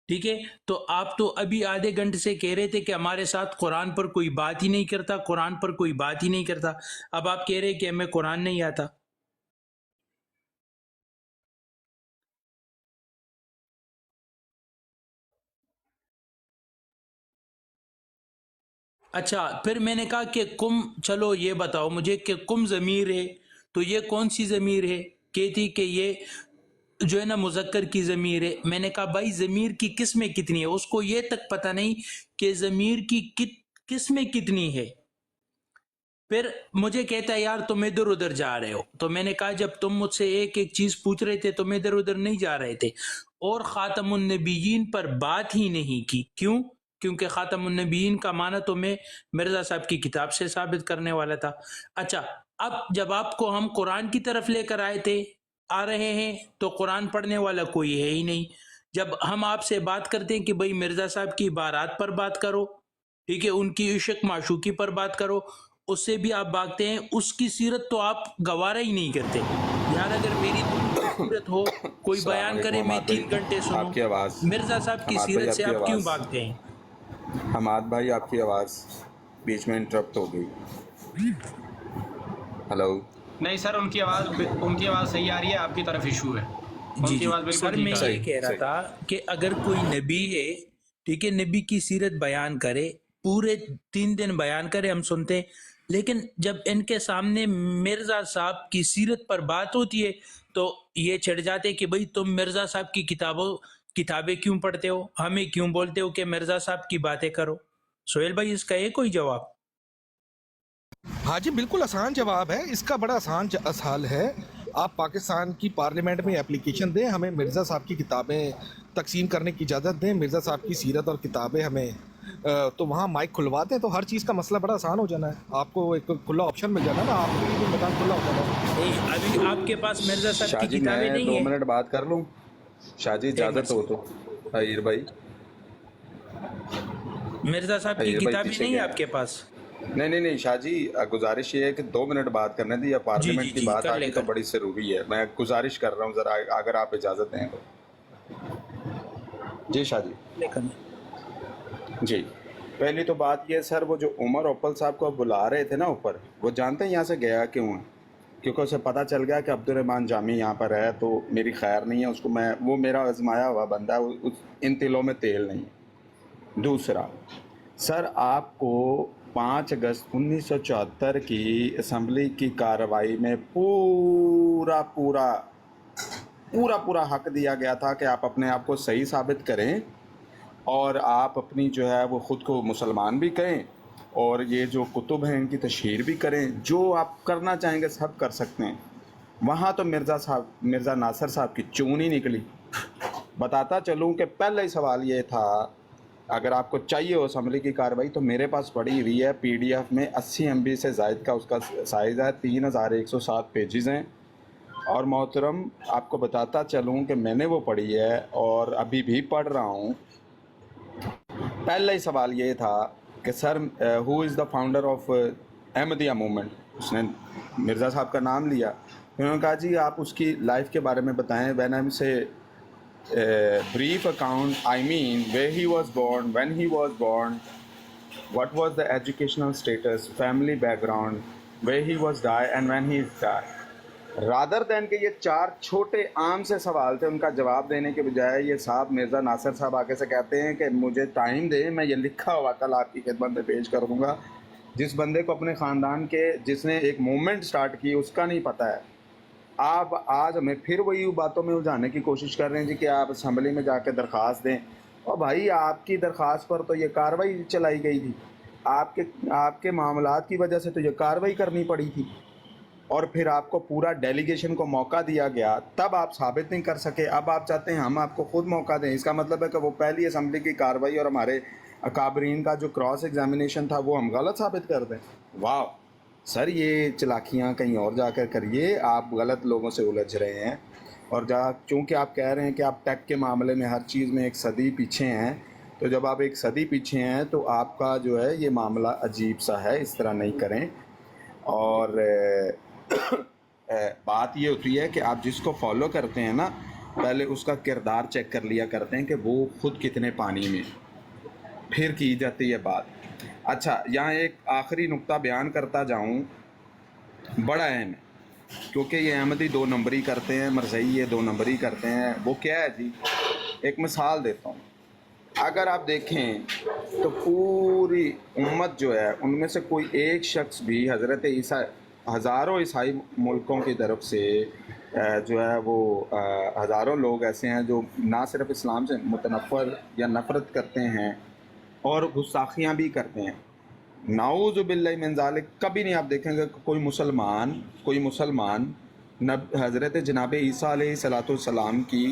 F: ठीक है, तो आप तो अभी आधे घंटे से कह रहे थे कि हमारे साथ कुरान पर कोई बात ही नहीं करता, कुरान पर कोई बात ही नहीं करता, अब आप कह रहे हैं कि हमें कुरान नहीं आता। अच्छा, फिर मैंने कहा कि कुम, चलो ये बताओ मुझे कि कुम ज़मीर है, तो ये कौन सी ज़मीर है? कहती कि ये जो है ना मुज़क्कर की ज़मीर है। मैंने कहा भाई ज़मीर की किस्में कितनी है, उसको ये तक पता नहीं कि ज़मीर की किस्में कितनी है। फिर मुझे कहता है यार तुम इधर उधर जा रहे हो, तो मैंने कहा जब तुम मुझसे एक एक चीज पूछ रहे थे तो मैं इधर उधर नहीं जा रहे थे, और खातमुन नबीयीन पर बात ही नहीं की। क्यों? क्योंकि खातमुन नबीयीन का माना तो मैं मिर्जा साहब की किताब से साबित करने वाला था। अच्छा, अब जब आपको हम कुरान की तरफ लेकर आए थे, आ रहे हैं, तो कुरान पढ़ने वाला कोई है ही नहीं। जब हम आपसे बात करते हैं कि भाई मिर्जा साहब की बारात पर बात करो, ठीक है, उनकी इश्क माशूकी पर बात करो, उससे भी आप भागते हैं। उसकी सीरत तो आप गवारा ही नहीं करते। यार अगर मेरी सूरत हो, कोई बयान करे, मैं 3 घंटे
E: आपकी
F: सुनूं।
E: आवाज़,
F: मिर्जा साहब की
E: हमाद भाई
F: सीरत से
E: आपकी
F: आप क्यों
E: आवाज़,
F: भागते हैं?
E: हमाद भाई आपकी आवाज़ बीच में इंटरप्ट हो गई। हेलो।
A: नहीं सर, उनकी आवाज़ सही आ रही है, आपकी तरफ इशू है।
F: जी
A: उनकी
F: जी
A: आवाज़ बिल्कुल
F: सर,
A: ठीक
F: मैं
A: आ
F: ये
A: रही है।
F: कह रहा
E: सही।
F: था कि अगर कोई नबी है, ठीक है, नबी की सीरत बयान करे, पूरे 3 दिन बयान करे, हम सुनते हैं, लेकिन जब इनके सामने मिर्जा साहब की सीरत पर बात होती है तो ये चिढ़ जाते कि भाई तुम मिर्जा साहब की किताबें क्यों पढ़ते हो, हमें क्यों बोलते हो कि मिर्जा साहब की बातें करो। सोहेल भाई, इसका है कोई जवाब?
D: हाँ जी, बिल्कुल आसान जवाब है इसका, बड़ा आसान हल है। आप पाकिस्तान की पार्लियामेंट में एप्लीकेशन दें, हमें मिर्ज़ा साहब की किताबें तकसीम करने की इजाज़त दें, मिर्ज़ा साहब की सीरत और किताबें हमें तो वहाँ माइक खुलवा दें, तो हर चीज़ का मसला बड़ा आसान हो जाना है। आपको एक खुला ऑप्शन मिल जाना ना, आपके लिए भी मैदान खुला हो जाना है।
F: नहीं, अभी आपके पास मिर्जा साहब की
E: शाहजी
F: किताबें
E: मैं
F: नहीं
E: 2
F: है।
E: मिनट बात कर लूँ? शाहजी इजाज़त हो तो। अहीर भाई,
F: मिर्जा साहब की
E: अहीर भाई
F: किताबें
E: पीछे
F: नहीं है
E: गए।
F: आपके पास?
E: नहीं शाहजी, गुजारिश ये है कि 2 मिनट बात करने दी, या
F: जी
E: पार्लियामेंट
F: जी
E: की
F: जी,
E: बात
F: कर
E: आ
F: ले
E: गई तो
F: कर।
E: बड़ी ज़रूरी है। मैं गुजारिश कर रहा हूँ ज़रा, अगर आप इजाज़त दें तो। जी शाहजी।
F: लेकर
E: जी, पहली तो बात ये सर, वो जो उमर ओपल साहब को बुला रहे थे ना ऊपर, वो जानते हैं यहाँ से गया क्यों है? क्योंकि उसे पता चल गया कि अब्दुर्रहमान जामी यहाँ पर है, तो मेरी खैर नहीं है उसको, वो मेरा आजमाया हुआ बंदा है, इन तिलों में तेल नहीं है। दूसरा सर, आपको 5 अगस्त 1974 की असम्बली की कार्रवाई में पूरा हक दिया गया था कि आप अपने आप को सही साबित करें, और आप अपनी जो है वो ख़ुद को मुसलमान भी करें, और ये जो कुतुब हैं इनकी तशहीर भी करें। जो आप करना चाहेंगे सब कर सकते हैं। वहाँ तो मिर्ज़ा नासिर साहब की चून ही निकली। बताता चलूँ कि पहला ही सवाल ये था, अगर आपको चाहिए हो असम्बली की कार्रवाई, तो मेरे पास पड़ी हुई है PDF में, 80 MB से ज़ायद का उसका साइज़ है, 3107 पेजेस हैं। और मोहतरम, आपको बताता चलूँ कि मैंने वो पढ़ी है और अभी भी पढ़ रहा हूँ। पहला ही सवाल ये था कि sir, who is the founder of Ahmadiyya movement? उसने मिर्ज़ा साहब का नाम लिया। उन्होंने कहा जी आप उसकी लाइफ के बारे में बताएं। व्हेन आई से brief account, I mean where he was born, when he was born, what was the educational status, family background, where he was died and when he died. Rather than के ये 4 छोटे आम से सवाल थे, उनका जवाब देने के बजाय ये साहब मिर्ज़ा नासिर साहब आके से कहते हैं कि मुझे टाइम दें, मैं ये लिखा हुआ कल आपकी खिदमत में पेश कर दूँगा। जिस बंदे को अपने ख़ानदान के, जिसने एक मूवमेंट स्टार्ट की, उसका नहीं पता है। आप आज हमें फिर वही बातों में उलझाने की कोशिश कर रहे हैं जी कि आप असम्बली में जाके दरख्वास्त दें। और भाई, आपकी दरख्वास्त पर तो ये कार्रवाई चलाई गई थी, आपके मामलात की वजह से तो ये कार्रवाई करनी पड़ी थी, और फिर आपको पूरा डेलीगेशन को मौका दिया गया, तब आप साबित नहीं कर सके। अब आप चाहते हैं हम आपको ख़ुद मौका दें। इसका मतलब है कि वो पहली असम्बली की कार्रवाई और हमारे अकाबरीन का जो क्रॉस एग्जामिनेशन था वो हम गलत साबित कर दें। वाह सर, ये चलाकियाँ कहीं और जाकर करिए, आप गलत लोगों से उलझ रहे हैं। और चूँकि आप कह रहे हैं कि आप टेक के मामले में हर चीज़ में एक सदी पीछे हैं, تو جب آپ ایک صدی پیچھے ہیں تو آپ کا جو ہے یہ معاملہ عجیب سا ہے، اس طرح نہیں کریں. اور بات یہ ہوتی ہے کہ آپ جس کو فالو کرتے ہیں نا، پہلے اس کا کردار چیک کر لیا کرتے ہیں کہ وہ خود کتنے پانی میں، پھر کی جاتی ہے بات. اچھا، یہاں ایک آخری نقطہ بیان کرتا جاؤں، بڑا اہم ہے، کیونکہ یہ احمدی 2 نمبری کرتے ہیں، مرزائی یہ 2 نمبری کرتے ہیں. وہ کیا ہے جی؟ ایک مثال دیتا ہوں. اگر آپ دیکھیں تو پوری امت جو ہے ان میں سے کوئی ایک شخص بھی حضرت عیسیٰ، ہزاروں عیسائی ملکوں کی طرف سے جو ہے وہ ہزاروں لوگ ایسے ہیں جو نہ صرف اسلام سے متنفر یا نفرت کرتے ہیں اور گستاخیاں بھی کرتے ہیں. نعوذ باللہ من ذالک. کبھی نہیں آپ دیکھیں گے کہ کوئی مسلمان حضرت جناب عیسیٰ علیہ الصلوۃ والسلام کی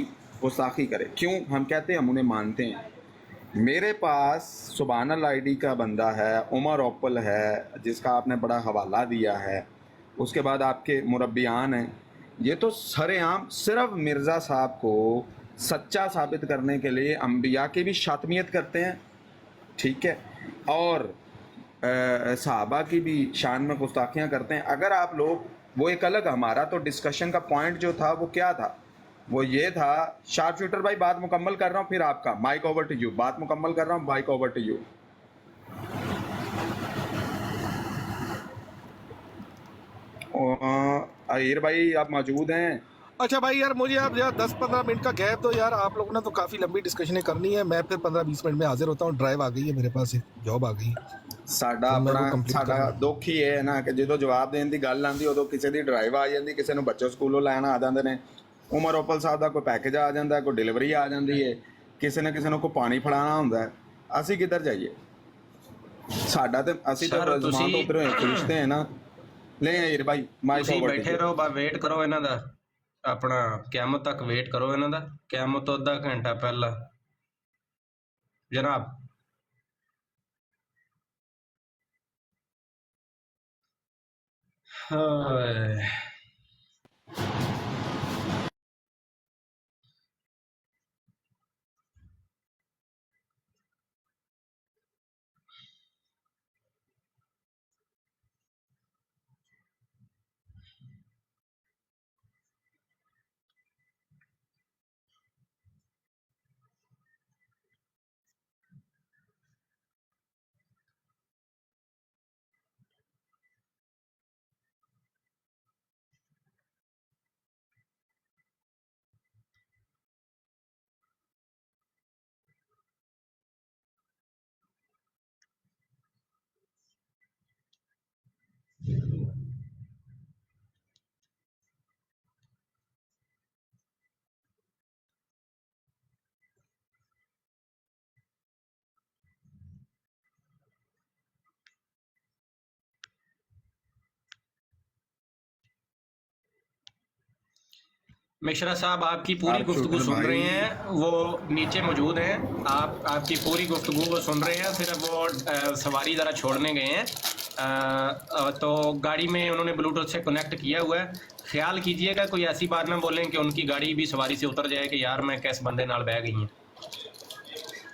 E: گستاخی کرے. کیوں؟ ہم کہتے ہیں ہم انہیں مانتے ہیں. میرے پاس سبحان اللہ آئی ڈی کا بندہ ہے، عمر اوپل ہے، جس کا آپ نے بڑا حوالہ دیا ہے. اس کے بعد آپ کے مربیان ہیں. یہ تو سر عام صرف مرزا صاحب کو سچا ثابت کرنے کے لیے انبیاء کی بھی شاتمیت کرتے ہیں، ٹھیک ہے، اور صحابہ کی بھی شان میں گستاخیاں کرتے ہیں. اگر آپ لوگ، وہ ایک الگ، ہمارا تو ڈسکشن کا پوائنٹ جو تھا وہ کیا تھا؟ وہ یہ تھا، شارپ شوٹر بھائی بات مکمل کر رہا ہوں، پھر آپ کا مائک اوور ٹو یو. بات مکمل کر رہا ہوں، mike over to you. Ahir بھائی آپ موجود ہیں؟
D: اچھا بھائی یار، مجھے آپ یار 10-15 منٹ کا گیپ دو یار. آپ لوگوں نے تو کافی لمبی ڈسکشنیں کرنی ہے. میں پھر 15-20 منٹ میں حاضر ہوتا ہوں. ڈرائیو آ گئی ہے میرے پاس، ایک جاب آ گئی ہے
E: ਸਾਡਾ
D: تو میں
E: ਆਪਣਾ
D: وہ کمپلیٹ
E: ਸਾਡਾ
D: کرنا.
E: ਦੁੱਖ ਹੀ ਇਹ ਹੈ ਨਾ ਕਿ ਜਦੋਂ ਜਵਾਬ ਦੇਣ ਦੀ ਗੱਲ ਆਉਂਦੀ ਉਦੋਂ ਕਿਸੇ ਦੀ ਡਰਾਈਵ ਆ ਜਾਂਦੀ, ਕਿਸੇ ਨੂੰ ਬੱਚੇ ਸਕੂਲੋਂ ਲੈਣ ਆ ਜਾਂਦੇ ਨੇ, ਉਮਰ ਓਪਲ ਸਾਹਿਬ ਦਾ ਕੋਈ ਪੈਕੇਜ ਆ ਜਾਂਦਾ, ਕੋਈ ਡਿਲੀਵਰੀ ਆ ਜਾਂਦੀ ਹੈ, ਕਿਸੇ ਨੇ ਕਿਸੇ ਨੂੰ ਕੋਈ ਪਾਣੀ ਫੜਾਉਣਾ ਹੁੰਦਾ ਹੈ. ਅਸੀਂ ਕਿੱਧਰ ਜਾਈਏ? ਸਾਡਾ ਤੇ ਅਸੀਂ ਤਾਂ
A: ਸਰ
E: ਜ਼ਮਾਨ ਤੋਂ
A: ਤੁਸੀਂ
E: ਉਧਰੋਂ ਖਿੱਚਦੇ हैं ना. ਲੈ ਹੀਰ ਭਾਈ ਮਾਈਕ
A: ਤੁਸੀਂ
E: ਓਵਰ
A: ਬੈਠੇ ਰਹੋ, ਬਾ ਵੇਟ ਕਰੋ ਇਹਨਾਂ ਦਾ, ਆਪਣਾ ਕਿਆਮਤ ਤੱਕ ਵੇਟ ਕਰੋ ਇਹਨਾਂ ਦਾ, ਕਿਆਮਤ ਤੋਂ ਅੱਧਾ ਘੰਟਾ ਪਹਿਲਾਂ. ਜਨਾਬ ਹਾਏ. مشرا صاحب آپ کی پوری
E: شارپ
A: گفتگو
E: شوٹر
A: سن رہے
E: بھائی.
A: ہیں، وہ نیچے موجود ہیں. آپ کی پوری گفتگو وہ سن رہے ہیں، صرف وہ سواری ذرا چھوڑنے گئے ہیں. تو گاڑی میں انہوں نے بلوٹوتھ سے کنیکٹ کیا ہوا ہے. خیال کیجئے گا کوئی ایسی بات نہ بولیں کہ ان کی گاڑی بھی سواری سے اتر جائے کہ یار میں کیس بندے نال بہ گئی ہیں.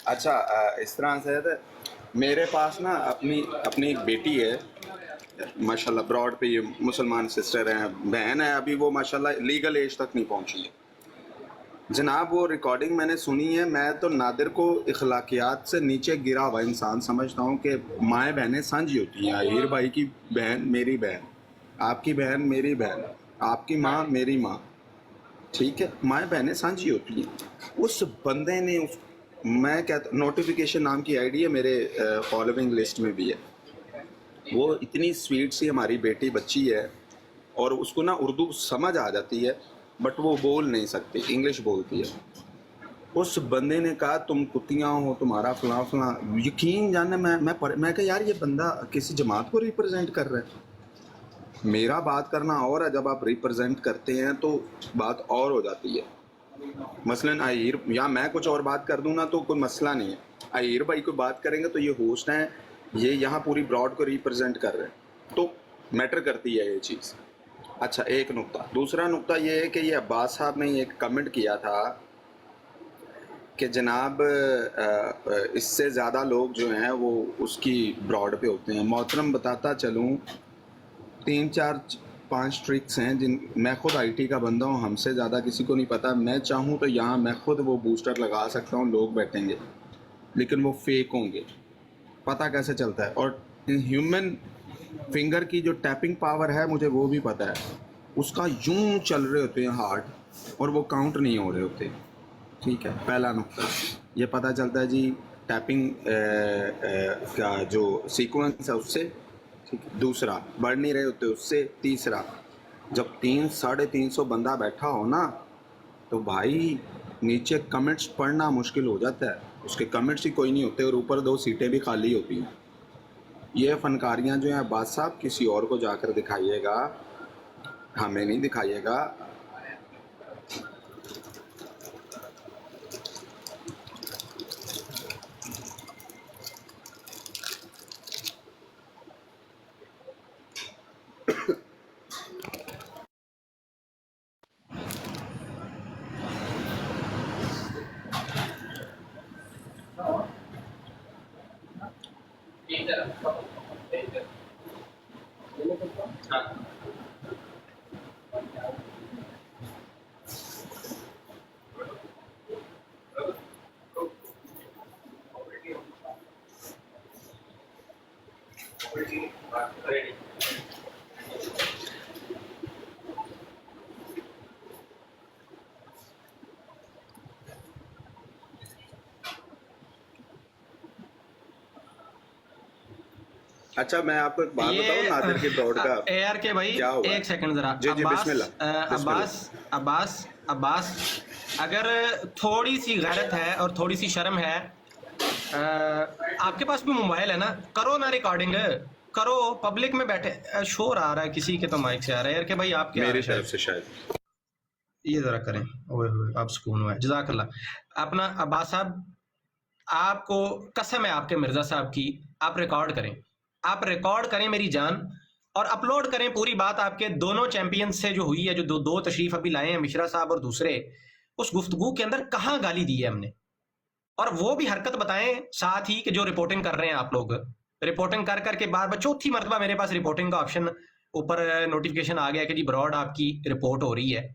E: اچھا اس طرح سے ہے تو میرے پاس نا اپنی ایک بیٹی ہے ماشاء اللہ، براڈ پہ یہ مسلمان سسٹر ہیں، بہن ہے، ابھی وہ ماشاء اللہ لیگل ایج تک نہیں پہنچی ہے جناب. وہ ریکارڈنگ میں نے سنی ہے. میں تو نادر کو اخلاقیات سے نیچے گرا ہوا انسان سمجھتا ہوں کہ مائیں بہنیں سانجھی ہوتی ہیں. ہیر بھائی کی بہن میری بہن، آپ کی بہن میری بہن، آپ کی ماں میری ماں، ٹھیک ہے، مائیں بہنیں سانجھی ہوتی ہیں. اس بندے نے میں کہتا، نوٹیفیکیشن نام کی آئی ڈی ہے میرے فالوئنگ لسٹ میں بھی ہے. وہ اتنی سویٹ سی ہماری بیٹی بچی ہے اور اس کو نا اردو سمجھ آ جاتی ہے بٹ وہ بول نہیں سکتی، انگلش بولتی ہے. اس بندے نے کہا تم کتیاں ہو، تمہارا فلاں فلاں. یقین جانے میں کہا یار یہ بندہ کسی جماعت کو ریپرزینٹ کر رہا ہے. میرا بات کرنا اور ہے، جب آپ ریپرزینٹ کرتے ہیں تو بات اور ہو جاتی ہے. مثلاً اہیر یا میں کچھ اور بات کر دوں نا تو کوئی مسئلہ نہیں ہے. اہیر بھائی کو بات کریں گے تو یہ ہوسٹ ہیں، یہ یہاں پوری براڈ کو ریپرزینٹ کر رہے ہیں تو میٹر کرتی ہے یہ چیز. اچھا ایک نقطہ. دوسرا نقطہ یہ ہے کہ یہ عباس صاحب نے ایک کمنٹ کیا تھا کہ جناب اس سے زیادہ لوگ جو ہیں وہ اس کی براڈ پہ ہوتے ہیں. محترم بتاتا چلوں 3-4-5 ٹرکس ہیں جن میں خود آئی ٹی کا بندہ ہوں, ہم سے زیادہ کسی کو نہیں پتا. میں چاہوں تو یہاں میں خود وہ بوسٹر لگا سکتا ہوں, لوگ بیٹھیں گے لیکن وہ فیک ہوں گے. پتہ کیسے چلتا ہے؟ اور ہیومن فنگر کی جو ٹیپنگ پاور ہے مجھے وہ بھی پتہ ہے, اس کا یوں چل رہے ہوتے ہیں ہارٹ اور وہ کاؤنٹ نہیں ہو رہے ہوتے. ٹھیک ہے, پہلا نقطہ یہ پتہ چلتا ہے جی ٹیپنگ کا جو سیکوینس ہے اس سے. ٹھیک ہے, دوسرا بڑھ نہیں رہے ہوتے اس سے. تیسرا جب 300-350 بندہ بیٹھا ہو نا تو بھائی نیچے کمنٹس پڑھنا مشکل ہو جاتا ہے, اس کے کمنٹس ہی کوئی نہیں ہوتے اور اوپر 2 سیٹیں بھی خالی ہوتی ہیں. یہ فنکاریاں جو ہیں عباس صاحب کسی اور کو جا کر دکھائیے گا, ہمیں نہیں دکھائیے گا. اچھا میں آپ کو ایک بات بتاؤں نادر کی براڈ کا
A: اے آر کے بھائی
E: کیا ہوا؟
A: ایک سیکنڈ ذرا.
E: جی جی بسم اللہ.
A: عباس اگر تھوڑی سی غیرت ہے اور تھوڑی سی شرم ہے, آپ کے پاس بھی موبائل ہے نا, کرو نا ریکارڈنگ کرو. پبلک میں بیٹھے شور آ رہا ہے کسی کے تو مائک سے آ رہا ہے. یار کہ بھائی آپ کیا
E: میری طرف سے شاید
A: یہ ذرا کریں. اوئے ہوئے آپ سکون ہوئے, جزاک اللہ. اپنا عباس صاحب آپ کو قسم ہے آپ کے مرزا صاحب کی, آپ ریکارڈ کریں, آپ ریکارڈ کریں میری جان, اور اپلوڈ کریں پوری بات آپ کے دونوں چیمپئن سے جو ہوئی ہے, جو دو تشریف ابھی لائے ہیں مشرا صاحب اور دوسرے. اس گفتگو کے اندر کہاں گالی دی ہے ہم نے, اور وہ بھی حرکت بتائیں ساتھ ہی کہ جو رپورٹنگ کر رہے ہیں آپ لوگ. رپورٹنگ کر کر کے بار بار چوتھی مرتبہ میرے پاس رپورٹنگ کا آپشن اوپر نوٹیفیکیشن آ گیا کہ جی براڈ آپ کی رپورٹ ہو رہی ہے.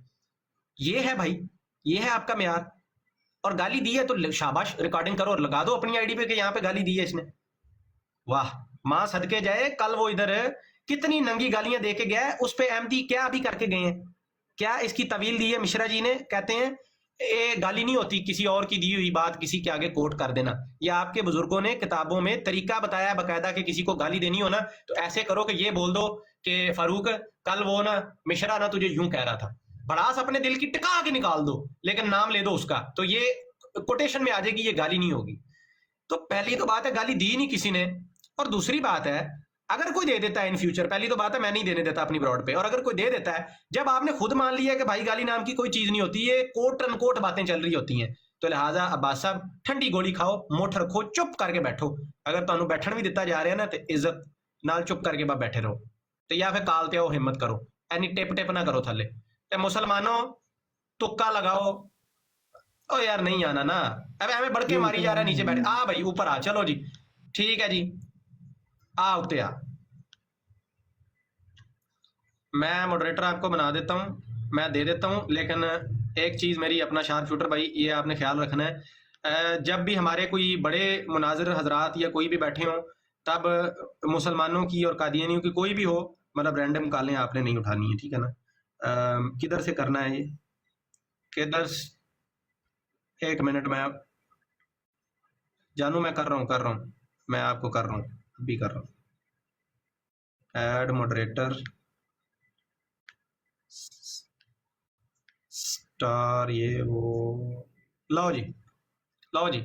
A: یہ ہے بھائی, یہ ہے آپ کا معیار. اور گالی دی ہے تو شاباش, ریکارڈنگ کرو اور لگا دو اپنی آئی ڈی پہ کہ یہاں پہ گالی دی ہے اس نے. واہ ماں صدقے جائے, کل وہ ادھر کتنی ننگی گالیاں دے کے گیا ہے, اس پہ احمدی کیا بھی کر کے گئے ہیں, کیا اس کی طویل دی ہے مشرا جی نے. کہتے ہیں اے گالی نہیں ہوتی کسی اور کی دی ہوئی بات کسی کے آگے کوٹ کر دینا. یا آپ کے بزرگوں نے کتابوں میں طریقہ بتایا باقاعدہ کہ کسی کو گالی دینی ہو نا تو ایسے کرو کہ یہ بول دو کہ فاروق کل وہ نا مشرا نا تجھے یوں کہہ رہا تھا, بڑاس اپنے دل کی ٹکا کے نکال دو لیکن نام لے دو اس کا, تو یہ کوٹیشن میں آ جائے گی, یہ گالی نہیں ہوگی. تو پہلی تو بات ہے گالی دی نہیں کسی نے, اور دوسری بات ہے اگر کوئی دے دیتا ہے ان فیوچر, پہلی تو بات ہے میں نہیں دینے دیتا اپنی براڈ پہ, اور اگر کوئی دے دیتا ہے جب آپ نے خود مان لیا کہ بھائی گالی نام کی کوئی چیز نہیں ہوتی, یہ کوٹ ان کوٹ باتیں چل رہی ہوتی ہیں, تو لہٰذا عباس صاحب ٹھنڈی گولی کھاؤ, موٹھ رکھو, چپ کر کے بیٹھو. اگر تمہیں بیٹھن بھی دیتا جا رہا ہے نا تو عزت نال چپ کر کے بعد بیٹھے رہو, تو یا پھر کالتے ہو ہمت کرو, اینی ٹپ ٹپ نہ کرو تھلے. تے مسلمانوں تکا لگاؤ, او یار نہیں آنا نا, اب ہمیں بڑھ کے ماری جا رہا ہے نیچے بیٹھے. آ بھائی اوپر آ, چلو جی ٹھیک ہے جی, آ اٹھتے آ. میں ماڈریٹر آپ کو بنا دیتا ہوں, میں دے دیتا ہوں, لیکن ایک چیز میری اپنا شارپ شوٹر بھائی یہ آپ نے خیال رکھنا ہے, جب بھی ہمارے کوئی بڑے مناظر حضرات یا کوئی بھی بیٹھے ہوں تب مسلمانوں کی اور قادیانیوں کی کوئی بھی ہو, مطلب رینڈم کالیں آپ نے نہیں اٹھانی ہے, ٹھیک ہے نا. کدھر سے کرنا ہے یہ, کدھر, ایک منٹ میں جانو, میں کر رہا ہوں, میں آپ کو کر رہا ہوں, ابھی کر رہا ہوں. ایڈ ماڈریٹر سٹار, یہ وہ لو جی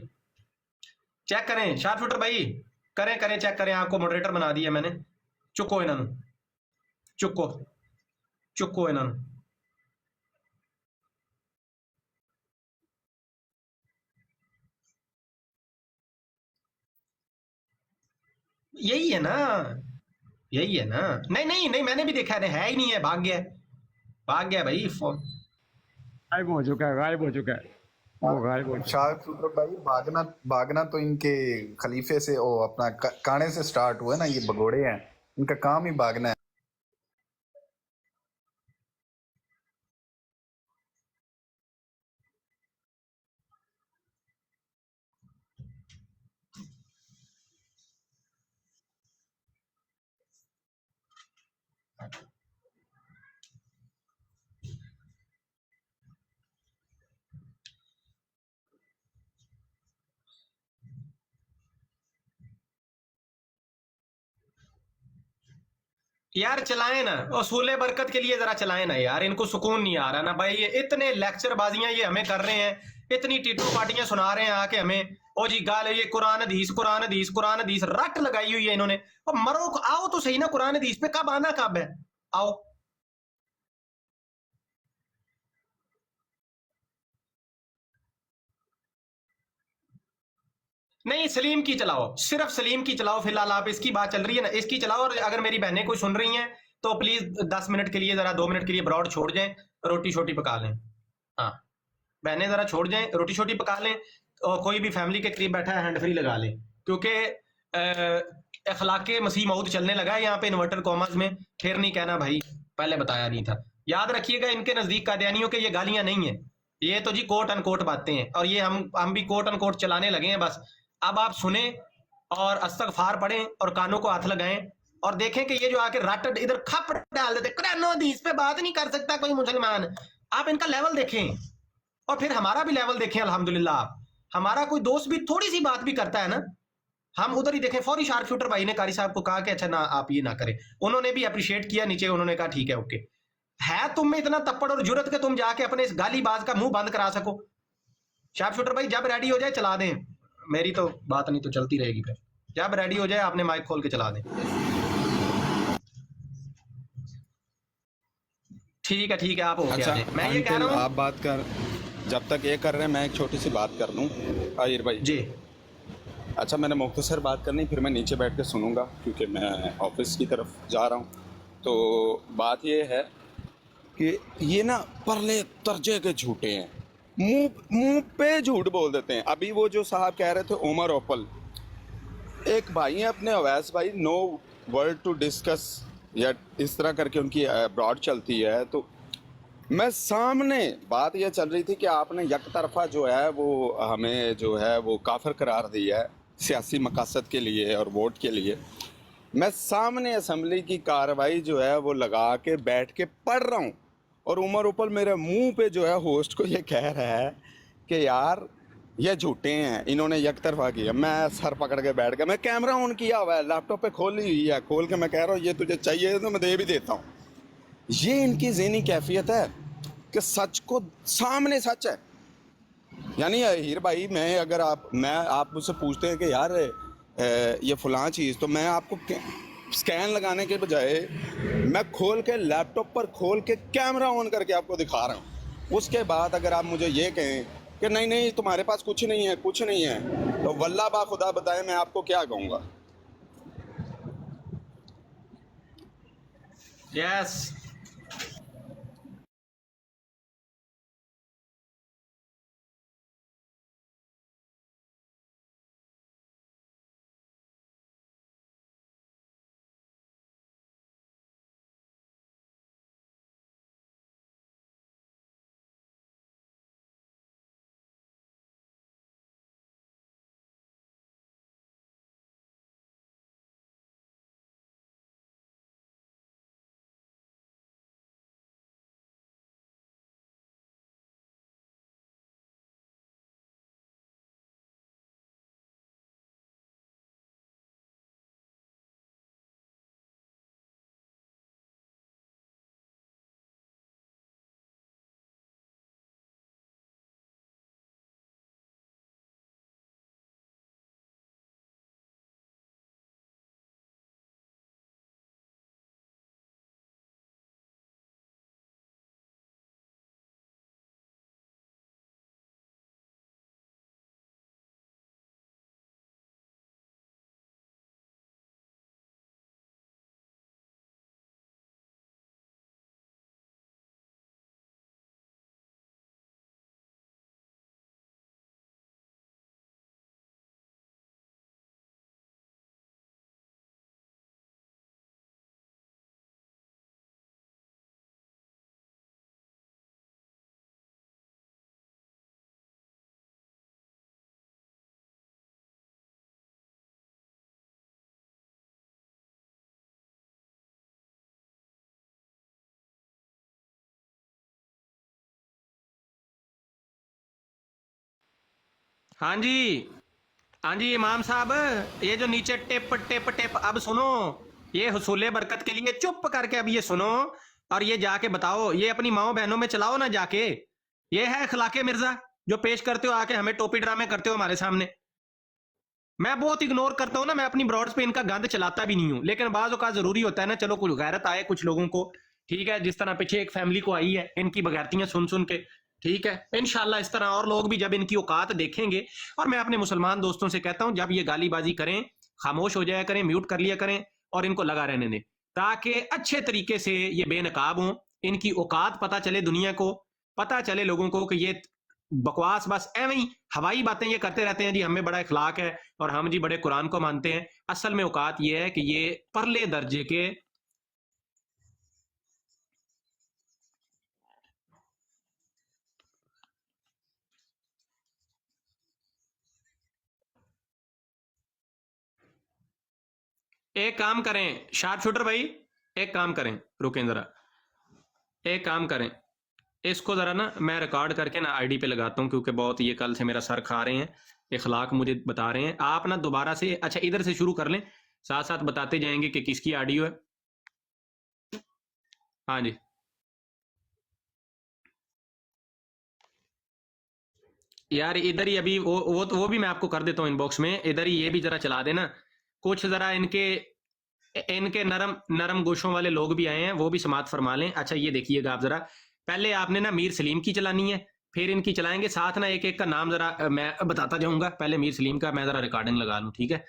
A: چیک کریں شارپ شوٹر بھائی, کریں چیک کریں, آپ کو ماڈریٹر بنا دیا میں نے. چکو انہوں چکو انہوں یہی ہے نا, نہیں میں نے بھی دیکھا ہے ہی نہیں ہے, بھاگ گیا بھائی.
B: غائب ہو چکا ہے.
G: शार्प शूटर भाई, भागना भागना तो इनके खलीफे से, ओ अपना काने से स्टार्ट हुआ है ना, ये भगोड़े हैं, इनका काम ही भागना है।
A: यार चलाएं ना, और सूले बरकत के लिए जरा चलाएं ना यार, इनको सुकून नहीं आ रहा ना भाई। ये इतने लेक्चर बाजियां ये हमें कर रहे हैं, इतनी टीटू पार्टियां सुना रहे हैं आके हमें, ओ जी गाल ये कुरान हदीस कुरान हदीस कुरान हदीस रट लगाई हुई है इन्होंने। और मरो, आओ तो सही ना कुरान हदीस पे, कब आना कब है, आओ। नहीं सलीम की चलाओ, सिर्फ सलीम की चलाओ फिलहाल, आप इसकी बात चल रही है ना, इसकी चलाओ। और अगर मेरी बहनें कोई सुन रही हैं तो प्लीज 10 मिनट के लिए, जरा 2 मिनट के लिए ब्रॉड छोड़ जाएं, रोटी शोटी पका लें। हाँ बहनें जरा छोड़ जाएं, रोटी शोटी पका लें, और कोई भी फैमिली के करीब बैठा है हैंड फ्री लगा लें, क्योंकि अखलाक मसीह मऊद चलने लगा है यहाँ पे इन्वर्टर कॉमर्स में। फिर नहीं कहना भाई पहले बताया नहीं था। याद रखिएगा, इनके नजदीक कादियानियों के ये गालियां नहीं है, ये तो जी कोट अनकोट बातें हैं, और ये हम भी कोट अनकोट चलाने लगे हैं बस। अब आप सुने और अस्तगफार पढ़ें और कानों को हाथ लगाएं, और देखें कि ये जो आके रट इधर खप डाल देते, कुरान हदीस पे बात नहीं कर सकता कोई मुसलमान। आप इनका लेवल देखें, और फिर हमारा भी लेवल देखें। अल्हम्दुलिल्लाह हमारा कोई दोस्त भी थोड़ी सी बात भी करता है ना, हम उधर ही देखें। फौरी शार्प शूटर भाई ने कारी साहब को कहा कि अच्छा ना आप ये ना करें, उन्होंने भी अप्रिशिएट किया, नीचे उन्होंने कहा ठीक है ओके। है तुम में इतना तप्पड़ और जुरत के तुम जाके अपने इस गाली बाज का मुंह बंद करा सको। शार्प शूटर भाई जब रेडी हो जाए चला दें, मेरी तो बात नहीं तो चलती रहेगी, फिर जब रेडी हो जाए आपने माइक खोल के चला दें। ठीक है आप हो
E: अच्छा
A: गया। मैं ये कह रहा हूँ,
E: आप बात कर, जब तक ये कर रहे हैं मैं एक छोटी सी बात कर लूँ आहिर भाई
A: जी
E: अच्छा मैंने मुख्तसर बात करनी, फिर मैं नीचे बैठ के सुनूंगा क्योंकि मैं ऑफिस की तरफ जा रहा हूँ। तो बात ये है कि ये ना परले दर्जे के झूठे हैं, मुंह मुंह पे झूठ बोल देते हैं। अभी वो जो साहब कह रहे थे उमर ओपल, एक भाई हैं अपने अवैस भाई, नो वर्ड टू डिस्कस या इस तरह करके उनकी ब्रॉड चलती है। तो मैं सामने बात यह चल रही थी कि आपने यक तरफा जो है वो हमें जो है वो काफिर करार दिया है सियासी मकासद के लिए और वोट के लिए। मैं सामने असम्बली की कार्रवाई जो है वो लगा के बैठ के पढ़ रहा हूँ, और उमर उपल मेरे मुंह पे जो है होस्ट को ये कह रहा है कि यार ये झूठे हैं, इन्होंने यक तरफा किया। मैं सर पकड़ के बैठ गया, मैं कैमरा ऑन किया हुआ है, लैपटॉप पे खोली हुई है, खोल के मैं कह रहा हूँ ये तुझे चाहिए तो मैं दे भी देता हूँ। ये इनकी ज़हनी कैफियत है कि सच को सामने सच है। यानी हीर भाई मैं आप मुझसे पूछते हैं कि यार ये फ़लाँ चीज़, तो मैं आपको स्कैन लगाने के बजाय मैं खोल के लैपटॉप पर खोल के कैमरा ऑन करके आपको दिखा रहा हूँ। उसके बाद अगर आप मुझे ये कहें कि नहीं नहीं तुम्हारे पास कुछ नहीं है, तो वल्लाह बा खुदा बताए मैं आपको क्या कहूँगा।
A: यस हाँ जी, हाँ जी इमाम साहब, ये जो नीचे टिप टिप टिप, अब सुनो, ये हुसूले बरकत के लिए चुप करके अब ये सुनो और ये जाके बताओ, ये अपनी माओ बहनों में चलाओ ना जाके। ये है अखलाके मिर्जा जो पेश करते हो आके, हमें टोपी ड्रामे करते हो हमारे सामने। मैं बहुत इग्नोर करता हूँ ना, मैं अपनी ब्रॉड्स पे इनका गंद चलाता भी नहीं हूँ, लेकिन बाज़ औक़ात जरूरी होता है ना, चलो कुछ गैरत आए कुछ लोगों को, ठीक है, जिस तरह पीछे एक फैमिली को आई है इनकी बगैरतियां सुन सुन के, ठीक है, इंशाल्लाह इस तरह और लोग भी जब इनकी औकात देखेंगे। और मैं अपने मुसलमान दोस्तों से कहता हूं, जब ये गालीबाजी करें खामोश हो जाया करें, म्यूट कर लिया करें और इनको लगा रहने दें, ताकि अच्छे तरीके से ये बेनकाब हों, इनकी औकात पता चले, दुनिया को पता चले लोगों को कि ये बकवास बस एवं ही हवाई बातें ये करते रहते हैं जी, हमें बड़ा इखलाक है और हम जी बड़े कुरान को मानते हैं। असल में औकात ये है कि ये परले दर्जे के एक काम करें शार्प शूटर भाई, एक काम करें, रुकें जरा, एक काम करें, इसको जरा ना मैं रिकॉर्ड करके ना आईडी पे लगाता हूँ, क्योंकि बहुत ये कल से मेरा सर खा रहे हैं, इखलाक मुझे बता रहे हैं। आप ना दोबारा से, अच्छा इधर से शुरू कर लें, साथ साथ बताते जाएंगे कि किसकी ऑडियो है। हाँ जी, यार इधर ही अभी वो भी मैं आपको कर देता हूँ इनबॉक्स में, इधर ही ये भी जरा चला देना कुछ, जरा इनके इनके नरम नरम गोशों वाले लोग भी आए हैं, वो भी समात फरमा लें। अच्छा ये देखिएगा आप जरा, पहले आपने ना मीर सलीम की चलानी है, फिर इनकी चलाएंगे, साथ ना एक एक का नाम जरा मैं बताता जाऊंगा। पहले मीर सलीम का मैं जरा रिकॉर्डिंग लगा लूं, ठीक है,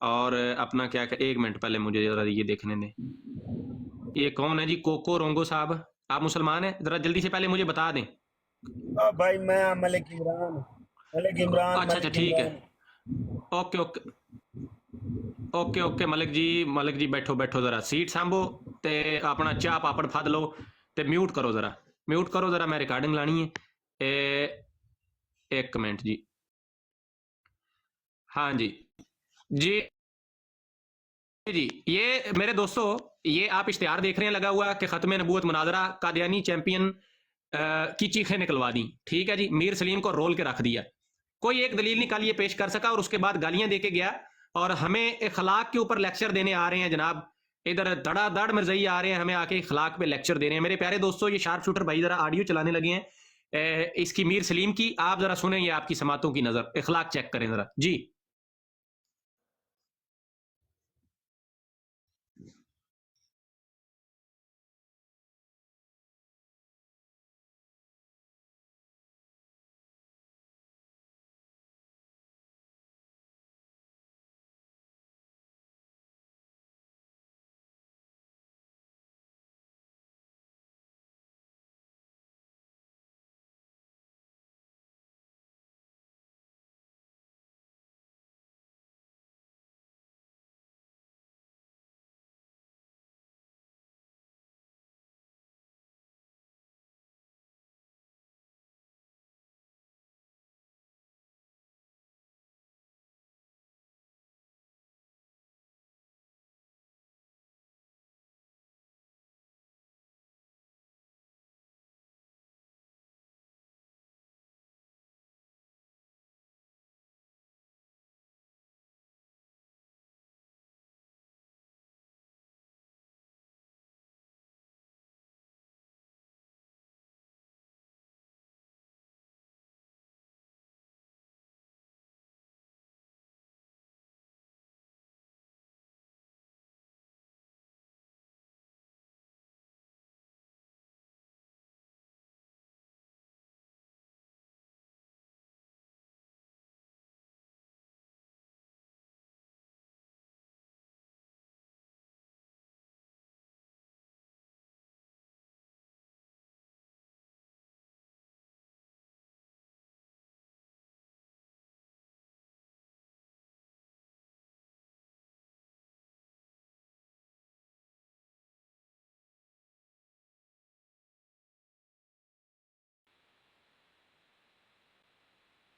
A: और अपना क्या, एक मिनट पहले मुझे जरा ये देखने दें, ये कौन है जी, कोको रोंगो साहब, आप मुसलमान हैं, जरा जल्दी से पहले मुझे बता दें।
H: भाई मैं मलिक इमरान, मलिक इमरान,
A: अच्छा अच्छा
H: मलिक
A: ठीक है,
H: Imran.
A: Okay okay okay okay Malik ji बैठो बैठो, जरा सीट सांभो ते अपना चाह पापड़ फद लो ते म्यूट करो जरा, मैं रिकॉर्डिंग लानी है। एक मिनट जी, हाँ जी जी जी, ये मेरे दोस्तों, ये आप इश्तिहार देख रहे हैं लगा हुआ कि खत्म नबूवत मुनाजरा कादियानी चैंपियन की चीखें निकलवा दी, ठीक है जी, मीर सलीम को रोल के रख दिया, कोई एक दलील निकाल ये पेश कर सका, और उसके बाद गालियां दे के गया, और हमें इखलाक के ऊपर लेक्चर देने आ रहे हैं जनाब, इधर धड़ाधड़ मिर्जई आ रहे हैं हमें आके इखलाक पे लेक्चर दे रहे हैं। मेरे प्यारे दोस्तों, ये शार्प शूटर भाई जरा ऑडियो चलाने लगे हैं इसकी मीर सलीम की, आप जरा सुने, ये आपकी समातों की नजर, इखलाक चेक करें जरा जी।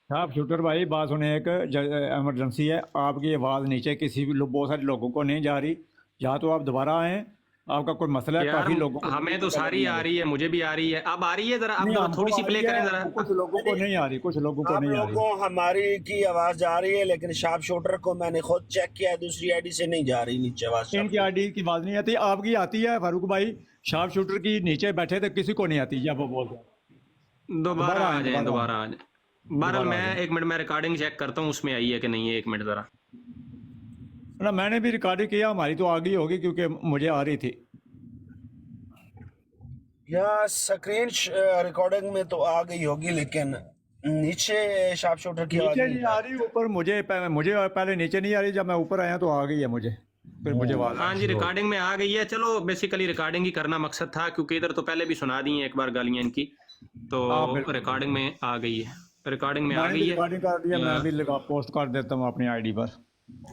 I: आप शूटर भाई बात सुने, एक इमरजेंसी है, आपकी आवाज़ नीचे किसी भी बहुत सारे लोगों को नहीं जा रही, या तो आप दोबारा आएँ आपका कोई मसला है?
A: यार
I: काफी लोगों को
A: हमें तो सारी आ रही है, मुझे भी आ रही है, अब आ रही है जरा,
I: नहीं,
A: आप
I: हमको
A: थोड़ी सी
I: आ
A: प्ले
I: रही
A: करें
I: है,
A: जरा।
I: कुछ लोगों को नहीं आ रही, कुछ लोगों को
H: आप
I: नहीं आ रही।
H: लोगों हमारी की आवाज जा रही है, लेकिन शार्प शूटर को मैंने खुद चेक किया, दूसरी आईडी से नहीं जा रही नीचे आवाज।
I: इनकी आईडी की आवाज नहीं आती, आपकी आती है फारूक भाई। शार्प शूटर की नीचे बैठे थे, किसी को नहीं आती जब वो बोलते हैं।
A: दोबारा आ जाए, दोबारा आ जाए। बहरहाल
I: दोबारा आ
A: मैं
I: जाए।
A: एक मिनट में रिकॉर्डिंग चेक करता हूँ उसमें आई है कि नहीं है, एक मिनट जरा।
I: ना मैंने भी रिकॉर्डिंग किया, हमारी तो आ गई होगी क्योंकि मुझे आ रही थी।
H: या स्क्रीन रिकॉर्डिंग में तो आ गई होगी, लेकिन नीचे शार्प शूटर की आवाज
I: नीचे
H: नहीं
I: नहीं आ रही, ऊपर मुझे पहले नीचे नहीं आ रही, जब मैं ऊपर आया तो आ गई है मुझे, फिर मुझे आवाज
A: हाँ जी, रिकॉर्डिंग में आ गई है। चलो बेसिकली रिकॉर्डिंग ही करना मकसद था, क्योंकि इधर तो पहले भी सुना दी है एक बार गालियां इनकी, तो
I: हाँ, बिल्कुल।
A: रिकॉर्डिंग में आ गई है, रिकॉर्डिंग में आ
I: मैंने
A: गई
I: भी
A: है।
I: रिकॉर्डिंग कर दिया, मैं भी पोस्ट कर देता हूँ अपनी आईडी पर।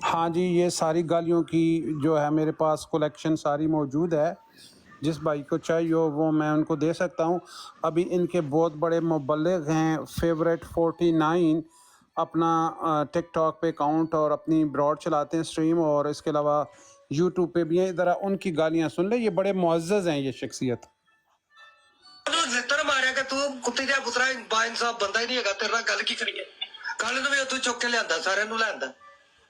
B: हाँ जी, ये सारी गालियों की जो है मेरे पास कलेक्शन सारी मौजूद है, जिस भाई को चाहिए हो वो मैं उनको दे सकता हूँ। अभी इनके बहुत बड़े मुबल्लिग हैं, फेवरेट 49 अपना टिकटॉक पे अकाउंट और अपनी ब्रॉड चलाते हैं स्ट्रीम, और इसके अलावा यूट्यूब पे भी हैं। ज़रा उनकी गालियाँ सुन ले, ये बड़े मुअज़्ज़ज़ हैं ये शख्सियत।
J: लितर मारिया कि तू कुत्ती दिया पुत्रा बाइंसाफ बंदा ही नहीं है, तेरे नाल गल की करिए। कल ਨੂੰ ਵੀ ਤੂੰ ਚੁੱਕ ਕੇ ਲਿਆਂਦਾ, ਸਾਰਿਆਂ ਨੂੰ ਲਿਆਂਦਾ।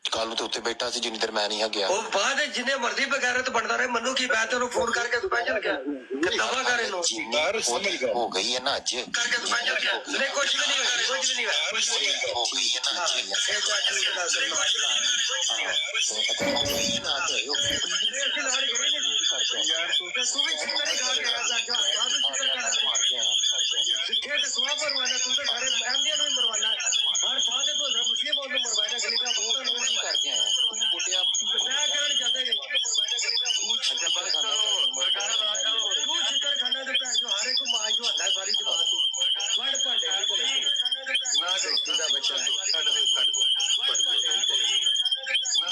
K: ਕੱਲ ਨੂੰ ਤੇ ਉੱਥੇ ਬੈਠਾ ਸੀ ਜਿੰਨੀ ਦੇਰ ਮੈਂ ਨਹੀਂ ਆ ਗਿਆ।
J: ਉਹ ਬਾਅਦ ਜਿੰਨੇ ਮਰਜ਼ੀ ਬਗੈਰਤ ਬਣਦਾ ਰਹੇ, ਮੈਨੂੰ ਕੀ ਮੈਂ ਤੈਨੂੰ ਫੋਨ ਕਰਕੇ ਤੂੰ ਪੈ ਚੱਲ ਗਿਆ ਕਿ ਦਵਾ ਕਰ ਇਹਨੂੰ
K: ਹੋ ਗਈ ਹੈ ਨਾ ਅੱਜ
J: ਕਰਕੇ ਤੂੰ ਪੈ ਚੱਲ ਗਿਆ। ਨਹੀਂ ਕੁਝ ਵੀ ਨਹੀਂ ਹੋਇਆ, ਕੁਝ ਵੀ ਨਹੀਂ ਹੋਇਆ, ਕੁਝ ਵੀ ਨਹੀਂ ਹੋਇਆ।
K: ਹੋ ਗਈ ਹੈ ਨਾ ਅੱਜ
J: ਇਹ ਤਾਂ ਠੀਕ ਨਾ ਸਰ
K: ਹੋ ਗਈ ਨਾ ਤੇ ਹੋ
J: ਅਸੀਂ ਨਾਲ ਗਏ ਨਹੀਂ ਯਾਰ, ਤੂੰ ਵੀ ਚਿਕਨ ਹੀ ਖਾ ਕੇ ਆਇਆ ਤਾਂ ਕਾਹਨੂੰ ਚਿਕਨ ਖਾਣਾ ਮਾਰ ਗਿਆ ਸਿੱਖੇ ਤੇ ਸੁਆ ਮਰਵਾਣਾ, ਤੂੰ ਤਾਂ ਸਾਰੇ ਅਹਿਮਦੀਆਂ ਨੂੰ ਹੀ ਮਰਵਾਣਾ। ਹਰ ਥਾਂ ਤੇ ਤੂੰ ਮੁਸਲਿਮ ਨੂੰ ਮਰਵਾਣਾ, ਗਲੀ ਦਾ ਬਹੁਤ
K: ਕੀ ਕਰਕੇ ਆਇਆ ਤੂੰ ਬੁੱਢਿਆ
J: ਮੈਂ ਕਹਿਣ ਜਾਂਦੇ ਨਹੀਂ ਮਰਵਾਣਾ, ਗਲੀ ਦਾ ਬਹੁਤ
K: ਚੱਪਲ ਖਾਣਾ
J: ਤੂੰ ਚਿਕਨ ਖਾਣਾ ਤੇ ਭੈਣ ਚੋ ਹਰ ਇੱਕ ਮਾਂ ਜੋ ਹੱਲਾ ਸਾਰੀ ਜਮਾਤ ਤੂੰ ਵੜ ਭਾਂਡੇ ਨਾ ਦੇਖੀ ਦਾ ਬੱਚਾ ਛੱਡ ਦੇ ਨਾ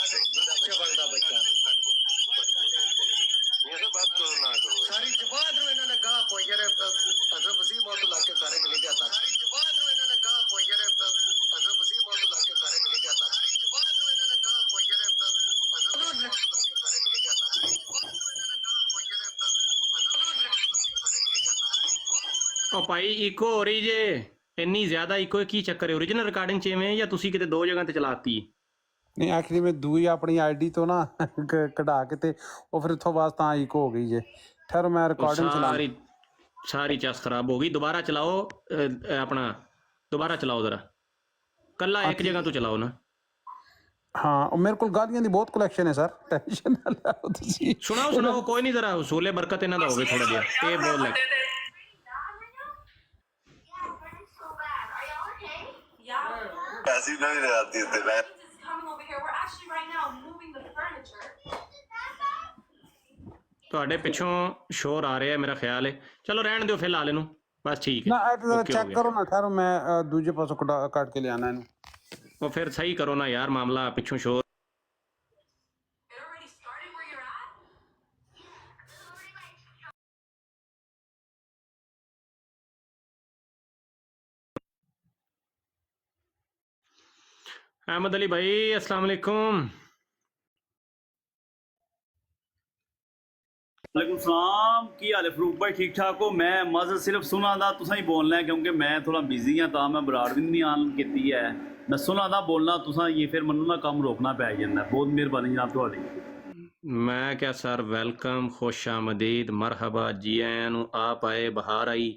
J: ਦੇਖੀ ਦਾ ਬੱਚਾ ਬਣਦਾ ਬੱਚਾ ਇਹ ਸਭ ਬਾਤ ਕਰੋ ਨਾ ਕਰੋ। ਸਾਰੀ ਜਮਾਤ ਨੂੰ ਇਹਨਾਂ ਨੇ ਗਾਹ ਪੋਈ ਜਿਹੜੇ ਅਸਰ ਵਸੀਮ ਮੌਤ ਲਾ ਕੇ ਸਾਰੇ ਗਲੀ ਦੇ ਆਤਾ। ਸਾਰੀ ਜਮਾਤ ਨੂੰ ਇਹਨਾਂ ਨੇ ਗਾਹ ਪੋਈ ਜਿਹੜੇ ਅਸਰ ਵਸੀਮ ਮੌਤ ਲਾ ਕੇ ਸਾਰੇ ਗਲੀ ਦੇ ਆਤਾ। ਸਾਰੀ ਜਮਾਤ ਨੂੰ ਇਹਨਾਂ ਨੇ ਗਾਹ ਪੋਈ ਜਿਹੜੇ ਅਸਰ ਵਸੀਮ ਮੌਤ ਲਾ ਕੇ ਸਾਰੇ ਗਲੀ ਦੇ ਆਤਾ। ਸਾਰੀ ਜਮਾਤ ਨੂੰ ਇਹਨਾਂ ਨੇ ਗਾਹ ਪੋਈ ਜਿਹੜੇ
A: ਉਹ ਭਾਈ ਇਕੋ ਹੋ ਰਹੀ ਜੇ, ਇੰਨੀ ਜ਼ਿਆਦਾ ਇਕੋ ਕੀ ਚੱਕਰ ਹੈ? ਓਰੀਜਨਲ ਰਿਕਾਰਡਿੰਗ ਚ ਐਵੇਂ ਜਾਂ ਤੁਸੀਂ ਕਿਤੇ ਦੋ ਜਗ੍ਹਾ ਤੇ ਚਲਾਤੀ?
B: नहीं आखिरी में दूई अपनी आईडी तो ना कढ़ा के ते वो फिर उतो बाद तां इको हो गई जे। ठहरो मैं रिकॉर्डिंग चला।
A: सारी चस खराब हो गई, दोबारा चलाओ अपना, दोबारा चलाओ जरा, कल्ला एक जगह तो चलाओ ना।
B: हाँ, और मेरे को गालियां दी बहुत कलेक्शन है सर, टेंशन ना लो तुसी।
A: सुनाओ कोई नहीं, जरा सूले बरकत इन्हां दा होवे थोड़ा जिहा ये बोल ले।
J: ऐसी नहीं रहती है।
A: ਤੁਹਾਡੇ ਪਿੱਛੋਂ ਸ਼ੋਰ ਆ ਰਿਹਾ ਮੇਰਾ ਖਿਆਲ ਹੈ। ਚਲੋ ਰਹਿਣ ਦਿਓ ਫਿਲਹਾਲ ਇਹਨੂੰ, ਬਸ ਠੀਕ
B: ना
A: ਹੈ।
B: जरा चेक करो ना, ठहरो मैं दूजे पासों काट के ले आना इन्हू।
A: ਉਹ ਫਿਰ ਸਹੀ ਕਰੋ ਨਾ ਯਾਰ ਮਾਮਲਾ, ਪਿੱਛੋਂ ਸ਼ੋਰ। अहमद अली भाई अस्सलाम वालेकुम।
L: वालेकुम सलाम, की हाल है फरूक भाई? ठीक ठाक हो? मैं मज़ सिर्फ सुना दा, तुसा ही बोलना है क्योंकि मैं थोड़ा बिजी हाँ, तो मैं बराड़ भी नहीं आन की है। मैं सुना दा बोलना, तुसा ये फिर मनु ना काम रोकना पै जाता है। बहुत मेहरबानी जनाब थोड़ी।
A: मैं क्या सर, वेलकम, खुश आमदीद, मरहबा, जी आया नू, आप आए, बहार आई,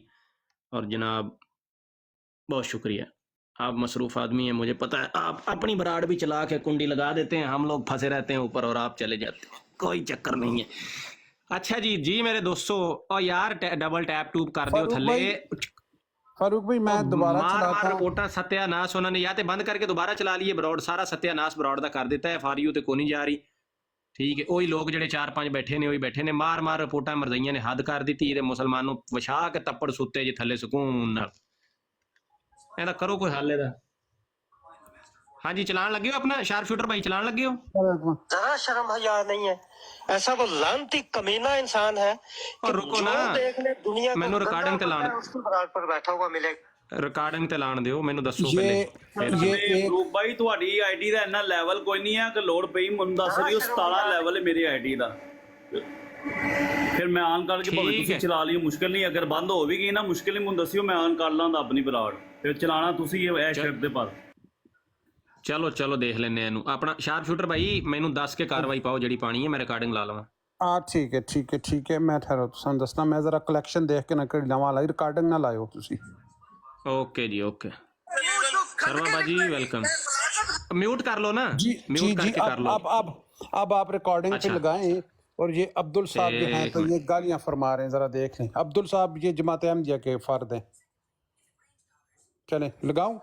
A: और जनाब बहुत शुक्रिया। आप मसरूफ़ आदमी हैं, मुझे पता है। आप अपनी बराड़ भी चला के कुंडी लगा देते हैं, हम लोग फंसे रहते हैं ऊपर और आप चले जाते हैं, कोई चक्कर नहीं है। अच्छा जी मेरे दोस्तों, और यार डबल टैप टूप कर दो थले।
B: फारूक भाई मैं दोबारा चलाता हूं।
A: रिपोर्टा सत्यानाश उन्होंने या तो बंद करके दोबारा चला लिए, बरौड़ सारा सत्यानाश बरौड़ दा कर देता है, फारियू ते को नहीं जा रही। ठीक है, वही लोग ਜਿਹੜੇ 4-5 बैठे ने वही बैठे ने, मार रिपोर्टा मरजाइयां ने हद कर दी ते मुसलमानों विछा के तप्पड़ सुते जे थले सुकून नाल। ਇਹਦਾ ਕਰੋ ਕੋਈ ਹੱਲ ਇਹਦਾ। ਹਾਂਜੀ चलान लगे हो अपना शार्प शूटर भाई, चलान लगे हो?
J: जरा शर्म हया नहीं है, ऐसा वो लानती कमीना इंसान है।
A: और रुको ना, मैनू रिकॉर्डिंग ते लान,
J: उसकी बरात पर बैठा हुआ मिलेगा।
A: रिकॉर्डिंग ते लान दियो, मैनू दसो
B: ये
L: फरूक भाई ਤੁਹਾਡੀ ਆਈਡੀ ਦਾ ਇੰਨਾ ਲੈਵਲ ਕੋਈ ਨਹੀਂ ਹੈ ਕਿ ਲੋੜ ਪਈ ਮੈਨੂੰ ਦੱਸ ਦਿਓ। 17 ਲੈਵਲ ਹੈ ਮੇਰੀ ਆਈਡੀ ਦਾ। ਫਿਰ ਮੈਂ ਆਨ ਕਰਕੇ ਭਾਵੇਂ
A: ਠੀਕ
L: ਤੁਸੀਂ
A: ਹੈ।
L: ਚਲਾ ਲਿਓ, ਮੁਸ਼ਕਿਲ ਨਹੀਂ। ਅਗਰ ਬੰਦ ਹੋ ਵੀ ਗਈ ਨਾ, ਮੁਸ਼ਕਿਲ ਨਹੀਂ, ਮੈਨੂੰ ਦੱਸਿਓ, ਮੈਂ ਆਨ ਕਰ ਲਾਂਗਾ ਆਪਣੀ ਬਰਾੜ। ਫਿਰ ਚਲਾਣਾ ਤੁਸੀਂ ਇਹ ਸ਼ਰਟ ਦੇ ਪਰ।
A: ਚਲੋ ਚਲੋ ਦੇਖ ਲੈਨੇ ਇਹਨੂੰ। ਆਪਣਾ ਸ਼ਾਰਪ ਸ਼ੂਟਰ ਭਾਈ ਮੈਨੂੰ ਦੱਸ ਕੇ ਕਾਰਵਾਈ ਪਾਓ ਜਿਹੜੀ ਪਾਣੀ ਹੈ, ਮੈਂ ਰਿਕਾਰਡਿੰਗ ਲਾ ਲਵਾਂ।
B: ठीक है ठीक है ठीक है, मैं ठहरो तुम दसना, मैं जरा कलैक्शन देख के ना कड़ी लवा लाई, रिकॉर्डिंग ना लाओ तुसी।
A: ओके जी ओके। शर्मा बाजी वेलकम। म्यूट कर लो ना
B: जी
A: म्यूट
B: जी
A: करके कर लो।
B: अब आप रिकॉर्डिंग पे
A: अच्छा।
B: लगाएं। और ये अब्दुल साहब जो हैं
A: एक
B: तो
A: मिनट।
B: ये गालियां फरमा रहे हैं, जरा देख लें। अब्दुल साहब ये जमात अहमदिया के फर्द हैं। चलें लगाऊं।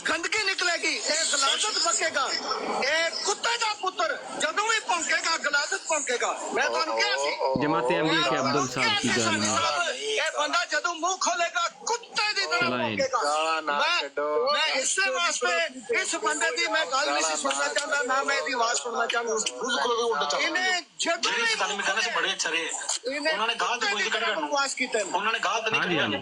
J: गंदगी निकलेगी, गलादत पकेगा, कुत्ते का पुत्र जदों भी भौंकेगा गलादत भौंकेगा। मैं तुहानू कहा सी
A: जमात अहमदिया के अब्दुल साहब की गाली में
J: ये बंदा जदों मुंह खोलेगा कुत्ते दी तरह
A: चलाएं।
J: भौंकेगा। मैं इससे वास्ते इस बंदे दी मैं गल नहीं सी सुनना चाहता, ना मैं इसकी आवाज सुनना चाहता। इन्हें जदों भी
K: बड़े अच्छे रहे उन्होंने गाल तो कोई कड़ी
J: बकवास कीते
K: उन्होंने गाल तो
A: हाँ जी हाँ जी।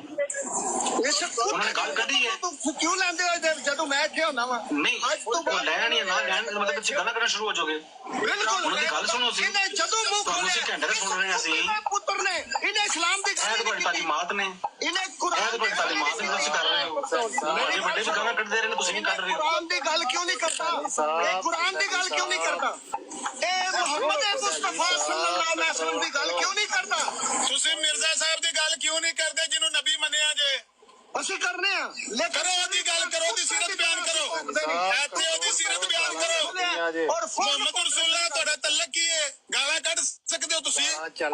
J: इस
K: उन्होंने गल कढ़ी है।
J: तू क्यों लेंदे हो जदों मैं इत्थे होना वा?
K: नहीं
J: आज तो
K: वो लैन या ना लैन मतलब बच्चे गाना करना शुरू हो जाओगे।
J: बिल्कुल
K: उन्होंने गल सुनो सी
J: इन्हें जदों मुंह
K: ਤੁਹਾਨੂੰ
J: खोले
K: ਅਸੀਂ ਘੰਟੇ ਤੋਂ ਸੁਣ ਰਹੇ ਹਾਂ ਅਸੀਂ।
J: पुत्र ने इन्हें इस्लाम दी
K: ਇਹ ਤਾਂ ਬੜੀ ਤਾਲੀਮਾਤ ਨੇ
J: इन्हें
K: ਇਹ
J: कुरान
K: ਤਾਂ ਬੜੀ ਤਾਲੀਮਾਤ ਨੇ ਤੁਸੀਂ ਕਰ ਰਹੇ ਹੋ। ਵੱਡੇ ਵੱਡੇ ਵੀ ਗਾਣਾ ਕੱਢਦੇ ਰਹੇ ਨੇ ਤੁਸੀਂ ਨਹੀਂ ਕੱਢ ਰਹੇ ਹੋ।
J: कुरान दी गल क्यों नहीं करता? ये कुरान दी गल क्यों नहीं करता? ए मोहम्मद मुस्तफा सल्लल्लाहु अलैहि वसल्लम दी गल क्यों नहीं करता?
M: ਤੁਸੀਂ ਮਿਰਜ਼ਾ ਸਾਹਿਬ ਦੀ ਗੱਲ ਕਿਉਂ ਨਹੀਂ ਕਰਦੇ ਜਿਹਨੂੰ ਨਬੀ ਮੰਨਿਆ ਜੇ?
J: ਅਸੀਂ ਕਰਨੇ ਆ लेकिन
M: ਕਰੋ ਉਹਦੀ ਗੱਲ ਕਰੋ, ਉਹਦੀ ਸੀਰਤ ਬਿਆਨ ਕਰੋ, ਇੱਥੇ ਉਹਦੀ ਸੀਰਤ ਬਿਆਨ ਕਰੋ।
J: और
M: ਮੁਹੰਮਦ ਰਸੂਲullah ਤੁਹਾਡਾ ਤਲਕ ਕੀ ਹੈ? ਗਾਲਾਂ ਕੱਢ ਸਕਦੇ ਹੋ ਤੁਸੀਂ?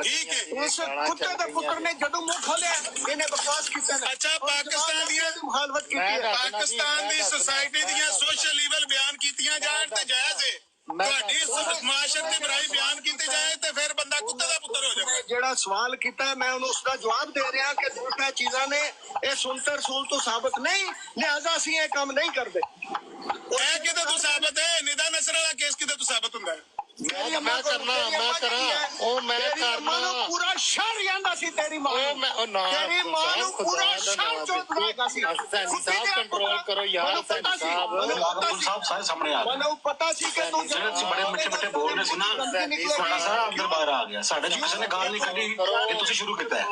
M: ਠੀਕ ਹੈ।
J: इस कुत्ते दे पुत्र ने जदों मुंह खोलिया इन्हें बकवास कीते ने।
M: ਅੱਛਾ ਪਾਕਿਸਤਾਨ ਦੀਆਂ
J: मुखालफत की है।
M: ਪਾਕਿਸਤਾਨ ਦੀ ਸੋਸਾਇਟੀ ਦੀਆਂ ਸੋਸ਼ਲ ਲੀਵਲ ਬਿਆਨ ਕੀਤੀਆਂ ਜਾਣ ਤੇ ਜਾਇਜ਼ ਹੈ। ਤੁਹਾਡੀ ਮਾਸ਼ਰ ਦੀ ਬੁਰਾਈ ਬਿਆਨ ਕੀਤੀ ਜਾਏ ਤੇ ਫਿਰ ਬੰਦਾ ਕੁੱਤੇ ਦਾ ਪੁੱਤਰ ਹੋ ਜਾਵੇ।
J: ਜਿਹੜਾ ਸਵਾਲ ਕੀਤਾ ਹੈ, ਮੈਂ ਉਹਨੂੰ ਉਸਦਾ ਜਵਾਬ ਦੇ ਰਿਹਾ ਕਿ ਦੂਸਰੀਆਂ ਚੀਜ਼ਾਂ ਨੇ ਇਹ ਸੁਨਨਤ ਰਸੂਲ ਤੋਂ ਸਾਬਤ ਨਹੀਂ, ਲਿਹਾਜ਼ਾ ਅਸੀਂ ਇਹ ਕੰਮ ਨਹੀਂ ਕਰਦੇ।
M: ਇਹ ਕਿਤੇ ਤੋਂ ਸਾਬਤ ਹੈ? ਨਿਦਾ ਨਸਰ ਵਾਲਾ ਕੇਸ ਕਿਤੇ ਤੋਂ ਸਾਬਤ ਹੁੰਦਾ ਹੈ?
J: ਮੈਂ ਕਰਨਾ ਮੈਂ ਕਰਾਂ ਉਹ ਮੈਂ ਕਰਨਾ ਪੂਰਾ ਸ਼ਹਿਰ ਜਾਂਦਾ ਸੀ ਤੇਰੀ ਮਾਂ ਤੇਰੀ ਮਾਂ ਨੂੰ ਪੂਰਾ ਸ਼ਹਿਰ ਚੋਦਵਾਗਾ ਸੀ। ਸਾਹਿਬ ਕੰਟਰੋਲ ਕਰੋ ਯਾਰ ਸਾਹਿਬ
K: ਸਾਹਿਬ ਸਾਰੇ ਸਾਹਮਣੇ ਆ ਗਏ।
J: ਮੈਨੂੰ ਪਤਾ ਸੀ ਕਿ ਤੂੰ
K: ਜਿਹੜੇ ਤੁਸੀਂ ਬੜੇ ਮਿੱਠੇ ਮਿੱਠੇ ਬੋਲ ਰਹੇ ਸੀ ਨਾ ਤੁਹਾਡਾ ਸਾਰਾ ਅੰਦਰ ਬਾਹਰ ਆ ਗਿਆ। ਸਾਡੇ ਚ ਕਿਸੇ ਨੇ ਗਾਲ ਨਹੀਂ ਕੱਢੀ, ਇਹ ਤੁਸੀਂ ਸ਼ੁਰੂ ਕੀਤਾ ਹੈ।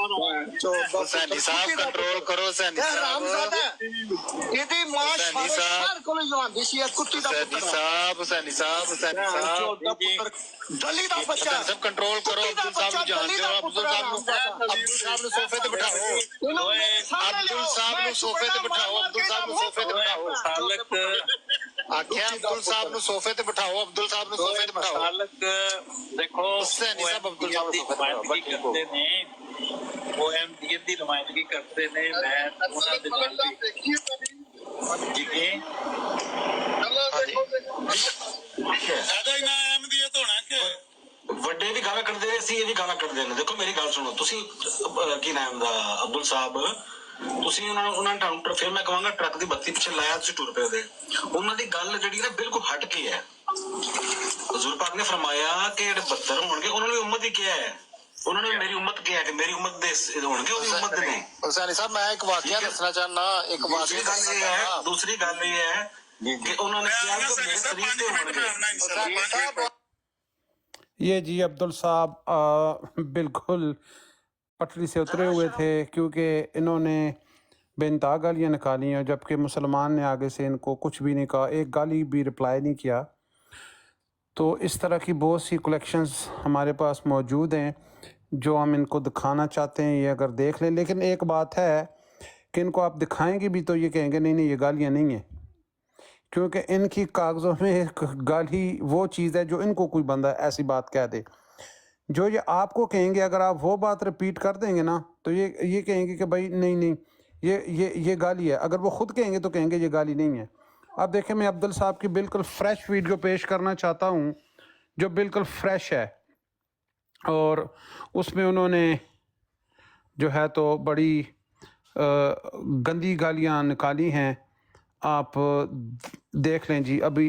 J: ਸੈਣੀ ਸਾਹਿਬ ਕੰਟਰੋਲ ਕਰੋ। ਸੈਣੀ ਸਾਹਿਬ ਇਹਦੀ ਮਾਂ ਸ਼ਹਿਰ ਕੋਲ ਜਾਂਦੀ ਸੀ ਕੁੱਤੀ ਦਾ ਪੁੱਤਰ।
M: ਸੈਣੀ ਸਾਹਿਬ
J: ਦਲੀ ਦਾ ਬੱਚਾ
M: ਸਭ ਕੰਟਰੋਲ ਕਰੋ। ਅਬਦੁਲ ਸਾਹਿਬ ਨੂੰ ਜਾਣਦੇ ਹੋ? ਅਬਦੁਲ ਸਾਹਿਬ ਨੂੰ ਸੋਫੇ ਤੇ ਬਿਠਾਓ। ਅਬਦੁਲ ਸਾਹਿਬ ਨੂੰ ਸੋਫੇ ਤੇ ਬਿਠਾਓ। ਅਬਦੁਲ ਸਾਹਿਬ ਨੂੰ ਸੋਫੇ ਤੇ ਬਿਠਾਓ। ਆਖਿਆ ਅਬਦੁਲ ਸਾਹਿਬ ਨੂੰ ਸੋਫੇ ਤੇ ਬਿਠਾਓ। ਅਬਦੁਲ ਸਾਹਿਬ ਨੂੰ ਸੋਫੇ ਤੇ ਬਿਠਾਓ।
K: ਦੇਖੋ
M: ਸੈਣੀ ਸਾਹਿਬ ਅਬਦੁਲ ਸਾਹਿਬ ਨੂੰ ਸੋਫੇ ਤੇ ਬਿਠਾਓ।
K: ਕਰਦੇ ਨੇ ਉਹ ਅਹਿਮਦੀਅਤ ਦੀ ਨੁਮਾਇੰਦਗੀ ਕਰਦੇ ਨੇ। ਮੈਂ ਉਹਨਾਂ ਦੇ ਨਾਲ
M: ਇਹਦਾ ਹੀ ਨਾ ਅਹਿਮਦੀਅਤ ਹੋਣਾ ਕਿ
K: ਵੱਡੇ ਵੀ ਗਾਲਾਂ ਕੱਢਦੇ ਨੇ, ਅਸੀਂ ਇਹ ਵੀ ਗਾਲਾਂ ਕੱਢਦੇ ਨੇ। ਦੇਖੋ ਮੇਰੀ ਗੱਲ ਸੁਣੋ, ਤੁਸੀਂ ਕੀ ਨਾਮ ਦਾ ਅਬਦੁਲ ਸਾਹਿਬ, ਤੁਸੀਂ ਉਹਨਾਂ ਨੇ ਟਾਊਂਟਰ, ਫਿਰ ਮੈਂ ਕਹਾਂਗਾ ਟਰੱਕ ਦੀ ਬੱਤੀ ਪਿੱਛੇ ਲਾਇਆ, ਤੁਸੀਂ ਟੁਰ ਪਏ ਉਹਦੇ। ਉਹਨਾਂ ਦੀ ਗੱਲ ਜਿਹੜੀ ਨਾ ਬਿਲਕੁਲ ਹਟ ਕੇ ਹੈ। ਹਜ਼ੂਰ ਪਾਕ ਨੇ ਫਰਮਾਇਆ ਕਿ ਜਿਹੜੇ 72 ਹੋਣਗੇ ਉਹਨਾਂ ਨੇ ਉਮਤ ਹੀ ਕਿਹਾ ਹੈ। ਉਹਨਾਂ ਨੇ ਮੇਰੀ ਉਮਤ ਕਿਹਾ ਕਿ ਮੇਰੀ ਉਮਤ ਦੇ ਹੋਣਗੇ, ਉਹਦੀ ਉਮਤ ਦੇ ਨੇ।
J: ਹੁਸੈਨੀ ਸਾਹਿਬ ਮੈਂ ਇੱਕ ਵਾਕਿਆ ਦੱਸਣਾ ਚਾਹਨਾ। ਇੱਕ
K: ਦੂਸਰੀ ਗੱਲ ਇਹ ਹੈ ਕਿ ਉਹਨਾਂ ਨੇ ਕਿਹਾ ਕਿ ਮੇਰੇ ਸਰੀਰ ਤੇ ਹੋਣਗੇ।
B: ये जी अब्दुल साहब बिल्कुल पटरी से उतरे हुए थे, क्योंकि इन्होंने बेनता गालियाँ निकाली हैं, जबकि मुसलमान ने आगे से इनको कुछ भी नहीं कहा, एक गाली भी रिप्लाई नहीं किया। तो इस तरह की बहुत सी कलेक्शंस हमारे पास मौजूद हैं जो हम इनको दिखाना चाहते हैं, ये अगर देख लें। लेकिन एक बात है कि इनको आप दिखाएंगे भी तो ये कहेंगे नहीं नहीं ये गालियाँ नहीं हैं, क्योंकि इनकी कागज़ों में एक गाली वो चीज़ है जो इनको कोई बंदा ऐसी बात कह दे जो ये आपको कहेंगे। अगर आप वो बात रिपीट कर देंगे ना तो ये कहेंगे कि भाई नहीं नहीं ये गाली है। अगर वो ख़ुद कहेंगे तो कहेंगे ये गाली नहीं है। अब देखें, मैं अब्दुल साहब की बिल्कुल फ़्रेश वीडियो पेश करना चाहता हूँ जो बिल्कुल फ़्रेश है, और उसमें उन्होंने जो है तो बड़ी गंदी गालियाँ निकाली हैं। आप देख लें जी। अभी